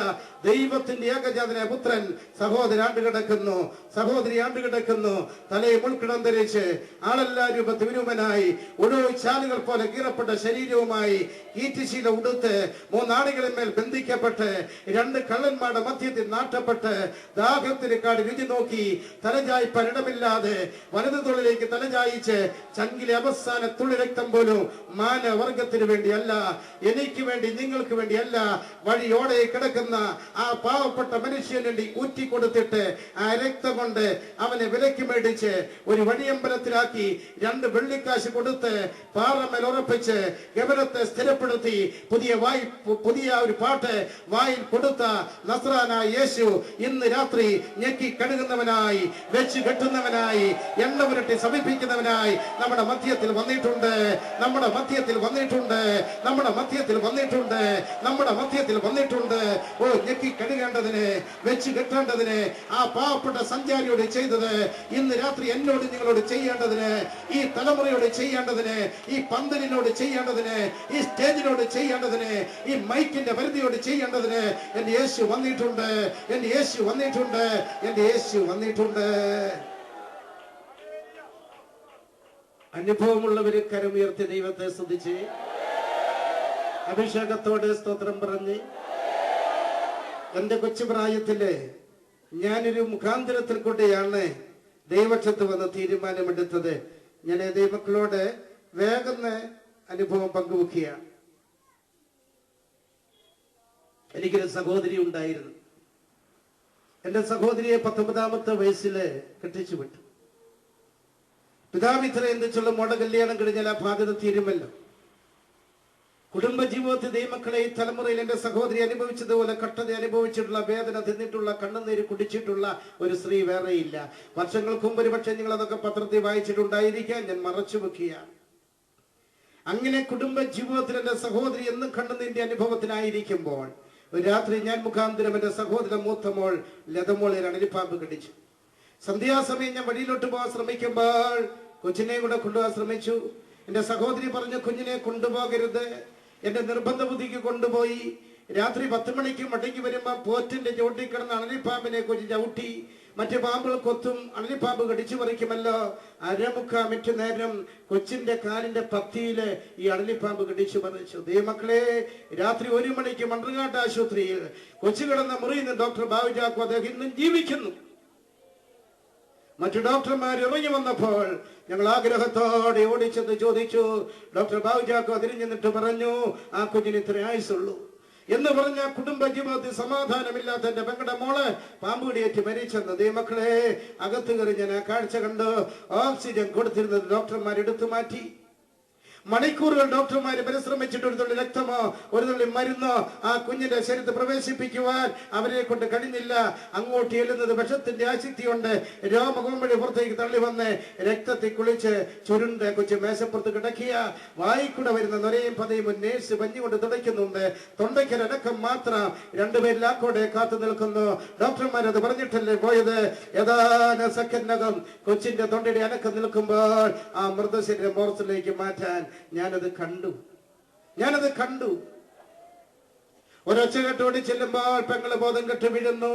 ദൈവത്തിന്റെ ഏകജാതനായ പുത്രൻ സഹോദരി ആണ്ടുകിടക്കുന്നു, സഹോദരി ആണ്ടുകിടക്കുന്നു. തലയെ മുൾക്കിടം ധരിച്ച് ആളെല്ലാ രൂപത്തിൽ വിരൂപനായി ഒടുവിൽ ചാലുകൾ പോലെ കീറപ്പെട്ട ശരീരവുമായി ഈറ്റുശീല ഉടുത്ത് 3 ആണികളിന്മേൽ ബന്ധിക്കപ്പെട്ട് 2 കള്ളന്മാരുടെ മധ്യത്തിൽ നാട്ടപ്പെട്ട് ദാഹത്തിന് കാടി രുചി നോക്കി തലചായ്പാൻ ഇടമില്ലാതെ വലതു തൊഴിലേക്ക് തലചായിച്ച് ചങ്കിലെ അവസാന തുള്ളി രക്തം പോലും മാനവർഗത്തിന് വേണ്ടിയല്ല, എനിക്ക് വേണ്ടി, നിങ്ങൾക്ക് വേണ്ടിയല്ല, വഴിയോടെ കിടക്കുന്ന ആ പാവപ്പെട്ട മനുഷ്യന് വേണ്ടി ഊറ്റിക്കൊടുത്തിട്ട് ആ രക്തം കൊണ്ട് അവനെ വിലക്ക് മേടിച്ച് ഒരു വഴിയമ്പലത്തിലാക്കി 2 വെള്ളിക്കാശ് കൊടുത്ത് പാറമേൽ ഉറപ്പിച്ച് ഗമനത്തെ സ്ഥിരപ്പെടുത്തി പുതിയ ഒരു പാട്ട് വായിൽ കൊടുത്ത നസ്രാനായ യേശു ഇന്ന് രാത്രി ഞെക്കി കഴുകുന്നവനായി, വെച്ച് കെട്ടുന്നവനായി, എണ്ണ പുരട്ടി സമീപിക്കുന്നവനായി നമ്മുടെ മധ്യത്തിൽ വന്നിട്ടുണ്ട്, നമ്മുടെ മധ്യത്തിൽ വന്നിട്ടുണ്ട്, നമ്മുടെ മധ്യത്തിൽ വന്നിട്ടുണ്ട്, നമ്മുടെ മധ്യത്തിൽ വന്നിട്ടുണ്ട്. ഓ, ഞെക്കി കഴുകേണ്ടതിന്, വെച്ച് കെട്ടേണ്ടതിന് ആ പാവപ്പെട്ട സഞ്ചാരിയോട് ചെയ്തത് ഇന്ന് രാത്രി എന്നോട് നിങ്ങളോട് ചെയ്യേണ്ടതിന്, ഈ തലമുറയോട് ചെയ്യേണ്ടതിന്, ഈ പന്തലിനോട് ചെയ്യേണ്ടതിന്, ഈ സ്റ്റേജിനോട് ചെയ്യേണ്ടതിന്, ഈ മൈക്കിന്റെ പരിധിയോട് ചെയ്യേണ്ടതിന് എന്റെ യേശു വന്നിട്ടുണ്ട്, എന്റെ യേശു വന്നിട്ടുണ്ട്, എന്റെ യേശു വന്നിട്ടുണ്ട്. അനുഭവമുള്ളവര് കരമുയർത്തി ദൈവത്തെ സ്തുതിച്ച് അഭിഷേകത്തോടെ സ്തോത്രം പറഞ്ഞ്, എന്റെ കൊച്ചുപ്രായത്തില് ഞാനൊരു മുഖാന്തരത്തിൽ കൂടെയാണ് ദൈവക്ഷത്ത് വന്ന് തീരുമാനമെടുത്തത്. ഞാൻ ദൈവമക്കളോട് വേഗം അനുഭവം പങ്കുവെക്കുകയാണ്. എനിക്കൊരു സഹോദരി ഉണ്ടായിരുന്നു. എന്റെ സഹോദരിയെ 19-ാമത്തെ വയസ്സില് കെട്ടിച്ചു വിട്ടു. പിതാവ് ഇത്ര എന്തിച്ചുള്ള മോടെ കല്യാണം കഴിഞ്ഞാൽ ആ ബാധ്യത തീരുമല്ലോ. കുടുംബജീവിതത്തിൽ ദൈവമക്കളെ ഈ തലമുറയിൽ എന്റെ സഹോദരി അനുഭവിച്ചതുപോലെ കട്ടത അനുഭവിച്ചിട്ടുള്ള, വേദന തിന്നിട്ടുള്ള, കണ്ണുനീര് കുടിച്ചിട്ടുള്ള ഒരു സ്ത്രീ വേറെയില്ല. വർഷങ്ങൾക്ക് മുമ്പ് ഒരു പക്ഷേ നിങ്ങൾ അതൊക്കെ പത്രത്തിൽ വായിച്ചിട്ടുണ്ടായിരിക്കാൻ, ഞാൻ മറച്ചു വെക്കുകയാണ്. അങ്ങനെ കുടുംബ ജീവിതത്തിൽ എന്റെ സഹോദരി എന്നും കണ്ണുനീരിന്റെ അനുഭവത്തിനായിരിക്കുമ്പോൾ ഒരു രാത്രി ഞാൻ മുഖാന്തരം എന്റെ സഹോദരൻ മൂത്ത മോൾ ലതമോളെ അണലിപ്പാമ്പ് കടിച്ചു. സന്ധ്യാസമയം ഞാൻ വഴിയിലോട്ട് പോകാൻ ശ്രമിക്കുമ്പോൾ കൊച്ചിനെ കൂടെ കൊണ്ടുപോകാൻ ശ്രമിച്ചു. എന്റെ സഹോദരി പറഞ്ഞു, കുഞ്ഞിനെ കൊണ്ടുപോകരുത്. എന്റെ നിർബന്ധ ബുദ്ധിക്ക് കൊണ്ടുപോയി. രാത്രി 10 മണിക്ക് മടങ്ങി വരുമ്പോ പോറ്റിന്റെ ചോട്ടിൽ കിടന്ന് അണലിപ്പാമ്പിനെ കൊച്ചു ചവിട്ടി. മറ്റു പാമ്പുകൾ കൊത്തും, അണലിപ്പാമ്പ് കടിച്ചു പറിക്കുമല്ലോ. 1/4 മിനിറ്റ് നേരം കൊച്ചിന്റെ കാലിന്റെ പത്തിയില് ഈ അണലിപ്പാമ്പ് കടിച്ചു പറിച്ചു. ദൈവമക്കളെ, രാത്രി 1 മണിക്ക് മണ്ണർകാട്ട് ആശുപത്രിയിൽ കൊച്ചു കിടന്ന മുറിയിൽ നിന്ന് ഡോക്ടർ ബാബു ചാക്കോ അദ്ദേഹം ഇന്നും ജീവിക്കുന്നു. മറ്റു ഡോക്ടർമാർ ഇറങ്ങി വന്നപ്പോൾ ഞങ്ങൾ ആഗ്രഹത്തോടെ ഓടിച്ചെന്ന് ചോദിച്ചു. ഡോക്ടർ ബാബു ചാക്കോ തിരിഞ്ഞു നിന്നിട്ട് പറഞ്ഞു, ആ കുഞ്ഞിന് ഇത്ര ആയുസുള്ളൂ എന്ന് പറഞ്ഞ കുടുംബ ജീവിതത്തിൽ സമാധാനമില്ലാത്ത എന്റെ പെങ്ങളുടെ മോള് പാമ്പ് കടിയേറ്റ് മരിച്ചെന്ന്. ദൈവമക്കളെ, അകത്ത് കയറി ഞാൻ ആ കാഴ്ച കണ്ട് ഓക്സിജൻ കൊടുത്തിരുന്നത് ഡോക്ടർമാർ എടുത്തു മാറ്റി. മണിക്കൂറുകൾ ഡോക്ടർമാര് പരിശ്രമിച്ചിട്ട് ഒരു തുള്ളി രക്തമോ ഒരു തുള്ളി മരുന്നോ ആ കുഞ്ഞിന്റെ ശരീരത്തിൽ പ്രവേശിപ്പിക്കുവാൻ അവരെ കൊണ്ട് കഴിഞ്ഞില്ല. അങ്ങോട്ട് ചെല്ലുന്നത് വിഷത്തിന്റെ ആശക്തി കൊണ്ട് രോമകം വഴി പുറത്തേക്ക് തള്ളി വന്ന് രക്തത്തിൽ കുളിച്ച് ചുരുണ്ട് കൊച്ചു മേശപ്പുറത്ത് കിടക്കിയ വായിക്കൂടെ വരുന്ന നൊരയും പതയും നേഴ്സ് പഞ്ഞുകൊണ്ട് തുടയ്ക്കുന്നുണ്ട്. തൊണ്ടയ്ക്കൊരടക്കം മാത്രം 2 പേരിൽ ആക്കോടെ കാത്തു നിൽക്കുന്നു. ഡോക്ടർമാരത് പറഞ്ഞിട്ടല്ലേ പോയത്. ഏതാനും സെക്കൻഡിനകം കൊച്ചിന്റെ തൊണ്ടയുടെ അനക്കം നിൽക്കുമ്പോൾ ആ മൃതശരീരം മോർച്ചറിലേക്ക് മാറ്റാൻ ഞാനത് കണ്ടു. ഒരൊച്ച കെട്ടോടി ചെല്ലുമ്പോൾ പെങ്ങള് ബോധം കെട്ട് വീഴുന്നു,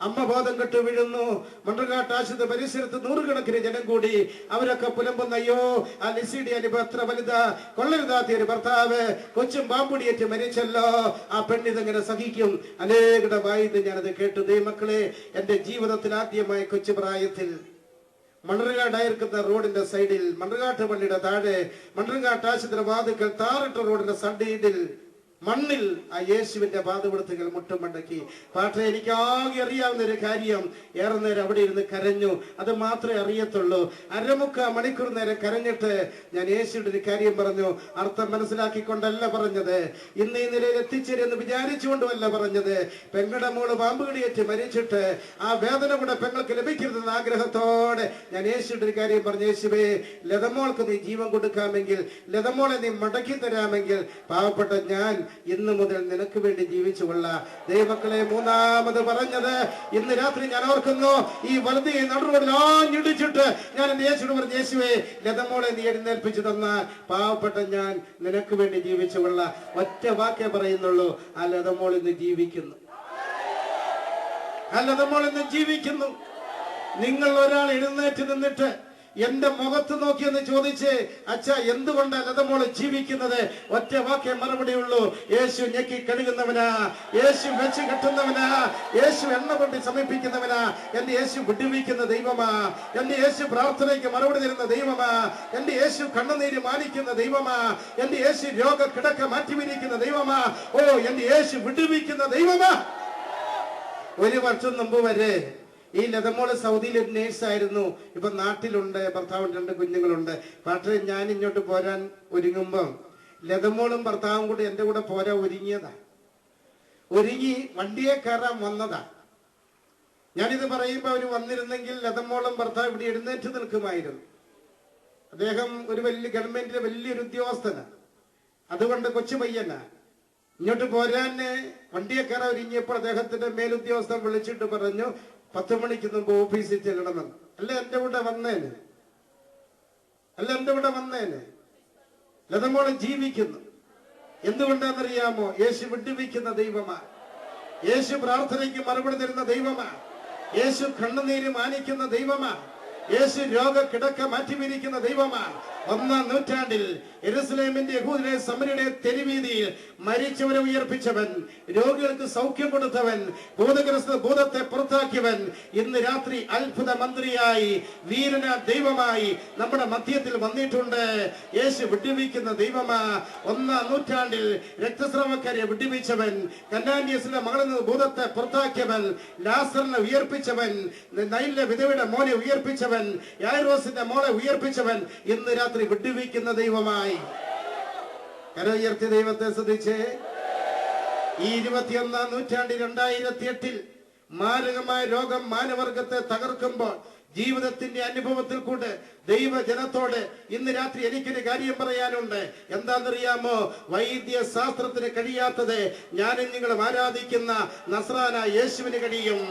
അമ്മ ബോധം കെട്ട് വീഴുന്നു. മണ്ണർകാട്ട് ആശുപത്രി പരിസരത്ത് 100 കണക്കിന് ജനം കൂടി. അവരൊക്കെ പുലമ്പുന്ന, അയ്യോ ആ ലിസിഡി അനുഭവം എത്ര വലുതാ, കൊള്ളരുതാത്തിയൊരു ഭർത്താവ് കൊച്ചും പാമ്പുടിയേറ്റ് മരിച്ചല്ലോ, ആ പെണ്ണിതെങ്ങനെ സഹിക്കും. അനേകരുടെ വായിന്ന് ഞാനത് കേട്ടു. ദൈവമക്കളെ, എന്റെ ജീവിതത്തിൽ ആദ്യമായി കൊച്ചു പ്രായത്തിൽ മണ്ണർകാടായിരിക്കുന്ന റോഡിന്റെ സൈഡിൽ, മണ്ണർകാട്ട് പള്ളിയുടെ താഴെ, മണ്ണർകാട്ട് ആശുപത്രി വാതിക്കൽ താറിട്ട റോഡിന്റെ സൈഡിൽ മണ്ണിൽ ആ യേശുവിന്റെ പാദവൃത്തികൾ മുട്ടുമടക്കി. പാട്ടെ, എനിക്ക് ആകെ അറിയാവുന്ന ഒരു കാര്യം, ഏറെ നേരം അവിടെ ഇരുന്ന് കരഞ്ഞു. അത് മാത്രമേ അറിയത്തുള്ളൂ. 1/4 മണിക്കൂർ നേരം കരഞ്ഞിട്ട് ഞാൻ യേശുവിന്റെ ഒരു കാര്യം പറഞ്ഞു. അർത്ഥം മനസ്സിലാക്കിക്കൊണ്ടല്ല പറഞ്ഞത്, ഇന്ന് ഈ നിലയിൽ എത്തിച്ചേരുമെന്ന് വിചാരിച്ചുകൊണ്ടുമല്ല പറഞ്ഞത്. പെങ്ങളുടെ മോള് പാമ്പ് കടിയേറ്റ് മരിച്ചിട്ട് ആ വേദന കൂടെ പെങ്ങൾക്ക് ലഭിക്കരുതെന്ന ആഗ്രഹത്തോടെ ഞാൻ യേശുവിന്റെ ഒരു കാര്യം പറഞ്ഞു. യേശുവേ, ലതമോൾക്ക് നീ ജീവൻ കൊടുക്കാമെങ്കിൽ, ലതമോളെ നീ മടക്കി തരാമെങ്കിൽ, പാവപ്പെട്ട ഞാൻ ഇന്ന് മുതൽ നിനക്ക് വേണ്ടി ജീവിച്ചു കൊള്ളാം. ദൈവമക്കളെ, മൂന്നാമത് പറഞ്ഞത് ഇന്ന് രാത്രി ഞാൻ ഓർക്കുന്നു. ഈ വലതി നടുറോഡിൽ ആഞ്ഞിടിച്ചിട്ട് ഞാൻ എന്റെ യേശുവിനോട് പറഞ്ഞു, യേശുവേ, ലതമോളെ നീ എഴുന്നേൽപ്പിച്ചു തന്നാൽ പാവപ്പെട്ട ഞാൻ നിനക്ക് വേണ്ടി ജീവിച്ചു കൊള്ളാം. ഒറ്റ വാക്കേ പറയുന്നുള്ളൂ, ആ ലതമോൾ ഇന്ന് ജീവിക്കുന്നു. നിങ്ങൾ ഒരാൾ എഴുന്നേറ്റ് നിന്നിട്ട് എന്റെ മുഖത്ത് നോക്കിയെന്ന് ചോദിച്ച്, അച്ഛാ എന്തുകൊണ്ടാണ് ലതമോള് ജീവിക്കുന്നത്? ഒറ്റ വാക്കേ മറുപടി ഉള്ളൂ, യേശു ഞെക്കി കഴുകുന്നവനാ, യേശു വെച്ച് കെട്ടുന്നവനാ, യേശു എണ്ണ കൊണ്ട് സമീപിക്കുന്നവനാ, എന്റെ യേശു വിടുവിക്കുന്ന ദൈവമാ, എന്റെ യേശു പ്രാർത്ഥനയ്ക്ക് മറുപടി തരുന്ന ദൈവമാ, എന്റെ യേശു കണ്ണുനീര് മാനിക്കുന്ന ദൈവമാ, എന്റെ യേശു രോഗ കിടക്ക മാറ്റിവിരിക്കുന്ന ദൈവമാ, ഓ എന്റെ യേശു വിടുവിക്കുന്ന ദൈവമാ. 1 വർഷം മുമ്പ് വരെ ഈ ലതമോള് സൗദിയിൽ ഒരു നേഴ്സായിരുന്നു. ഇപ്പൊ നാട്ടിലുണ്ട്, ഭർത്താവും 2 കുഞ്ഞുങ്ങളുണ്ട്. പക്ഷേ ഞാൻ ഇങ്ങോട്ട് പോരാൻ ഒരുങ്ങുമ്പം ലതമോളും ഭർത്താവും കൂടി എന്റെ കൂടെ പോരാ ഒരുങ്ങി വണ്ടിയെ കയറാൻ വന്നതാ. ഞാനിത് പറയുമ്പോ അവര് വന്നിരുന്നെങ്കിൽ ലതമോളും ഭർത്താവ് ഇവിടെ എഴുന്നേറ്റ് നിൽക്കുമായിരുന്നു. അദ്ദേഹം ഒരു ഗവൺമെന്റിലെ വലിയൊരു ഉദ്യോഗസ്ഥനാണ്. അതുകൊണ്ട് കൊച്ചു പയ്യനാ. ഇങ്ങോട്ട് പോരാന് വണ്ടിയെ കയറാൻ ഒരുങ്ങിയപ്പോൾ അദ്ദേഹത്തിന്റെ മേലുദ്യോഗസ്ഥൻ വിളിച്ചിട്ട് പറഞ്ഞു, 10 മണിക്ക് മുമ്പ് ഓഫീസിൽ ചെല്ലണമെന്ന്. അല്ല എന്റെ കൂടെ വന്നേന്. ലതമോള് ജീവിക്കുന്നു. എന്തുകൊണ്ടാണെന്നറിയാമോ? യേശു വിടുവിക്കുന്ന ദൈവമാ, യേശു പ്രാർത്ഥനയ്ക്ക് മറുപടി തരുന്ന ദൈവമാ, യേശു കണ്ണുനീര് മാനിക്കുന്ന ദൈവമാ, യേശു രോഗ കിടക്ക മാറ്റിവിരിക്കുന്ന ദൈവമാ. 1-ാം നൂറ്റാണ്ടിൽ യെരുശലേമിന്റെ യഹൂദരെ സമരയുടെ തെരുവീതിയിൽ മരിച്ചവരെ ഉയർപ്പിച്ചവൻ, രോഗികൾക്ക് സൗഖ്യം കൊടുത്തവൻ, ഭൂതഗ്രസ്ത ഭൂതത്തെ പുറത്താക്കിയവൻ, ഇന്ന് രാത്രി അത്ഭുത മന്ത്രിയായി വീരന ദൈവമായി നമ്മുടെ മധ്യത്തിൽ വന്നിട്ടുണ്ട്. യേശു വിടുവിക്കുന്ന ദൈവമാ. 1-ാം നൂറ്റാണ്ടിൽ രക്തസ്രാവക്കാരെ വിടുവിച്ചവൻ, കന്നാന്യസിന്റെ മകളിൽ നിന്ന് ഭൂതത്തെ പുറത്താക്കിയവൻ, ലാസറിനെ ഉയർപ്പിച്ചവൻ, നൈലിലെ വിധവയുടെ മോനെ ഉയർപ്പിച്ചവൻ, യായിറോസിന്റെ മോളെ ഉയർപ്പിച്ചവൻ, ഇന്ന് രാത്രി വിടുവിക്കുന്ന ദൈവമായി. കര ഉയർത്തി ദൈവത്തെ ശ്രദ്ധിച്ച്. ഈ 21-ാം നൂറ്റാണ്ടിൽ 2008 മാരകമായ രോഗം മാനവർഗത്തെ തകർക്കുമ്പോൾ ജീവിതത്തിന്റെ അനുഭവത്തിൽ കൂടെ ദൈവജനത്തോട് ഇന്ന് രാത്രി എനിക്കൊരു കാര്യം പറയാനുണ്ട്. എന്താണെന്നറിയാമോ? വൈദ്യശാസ്ത്രത്തിന് കഴിയാത്തത് ഞാനും നിങ്ങളും ആരാധിക്കുന്ന നസ്രാന യേശുവിന് കഴിയും.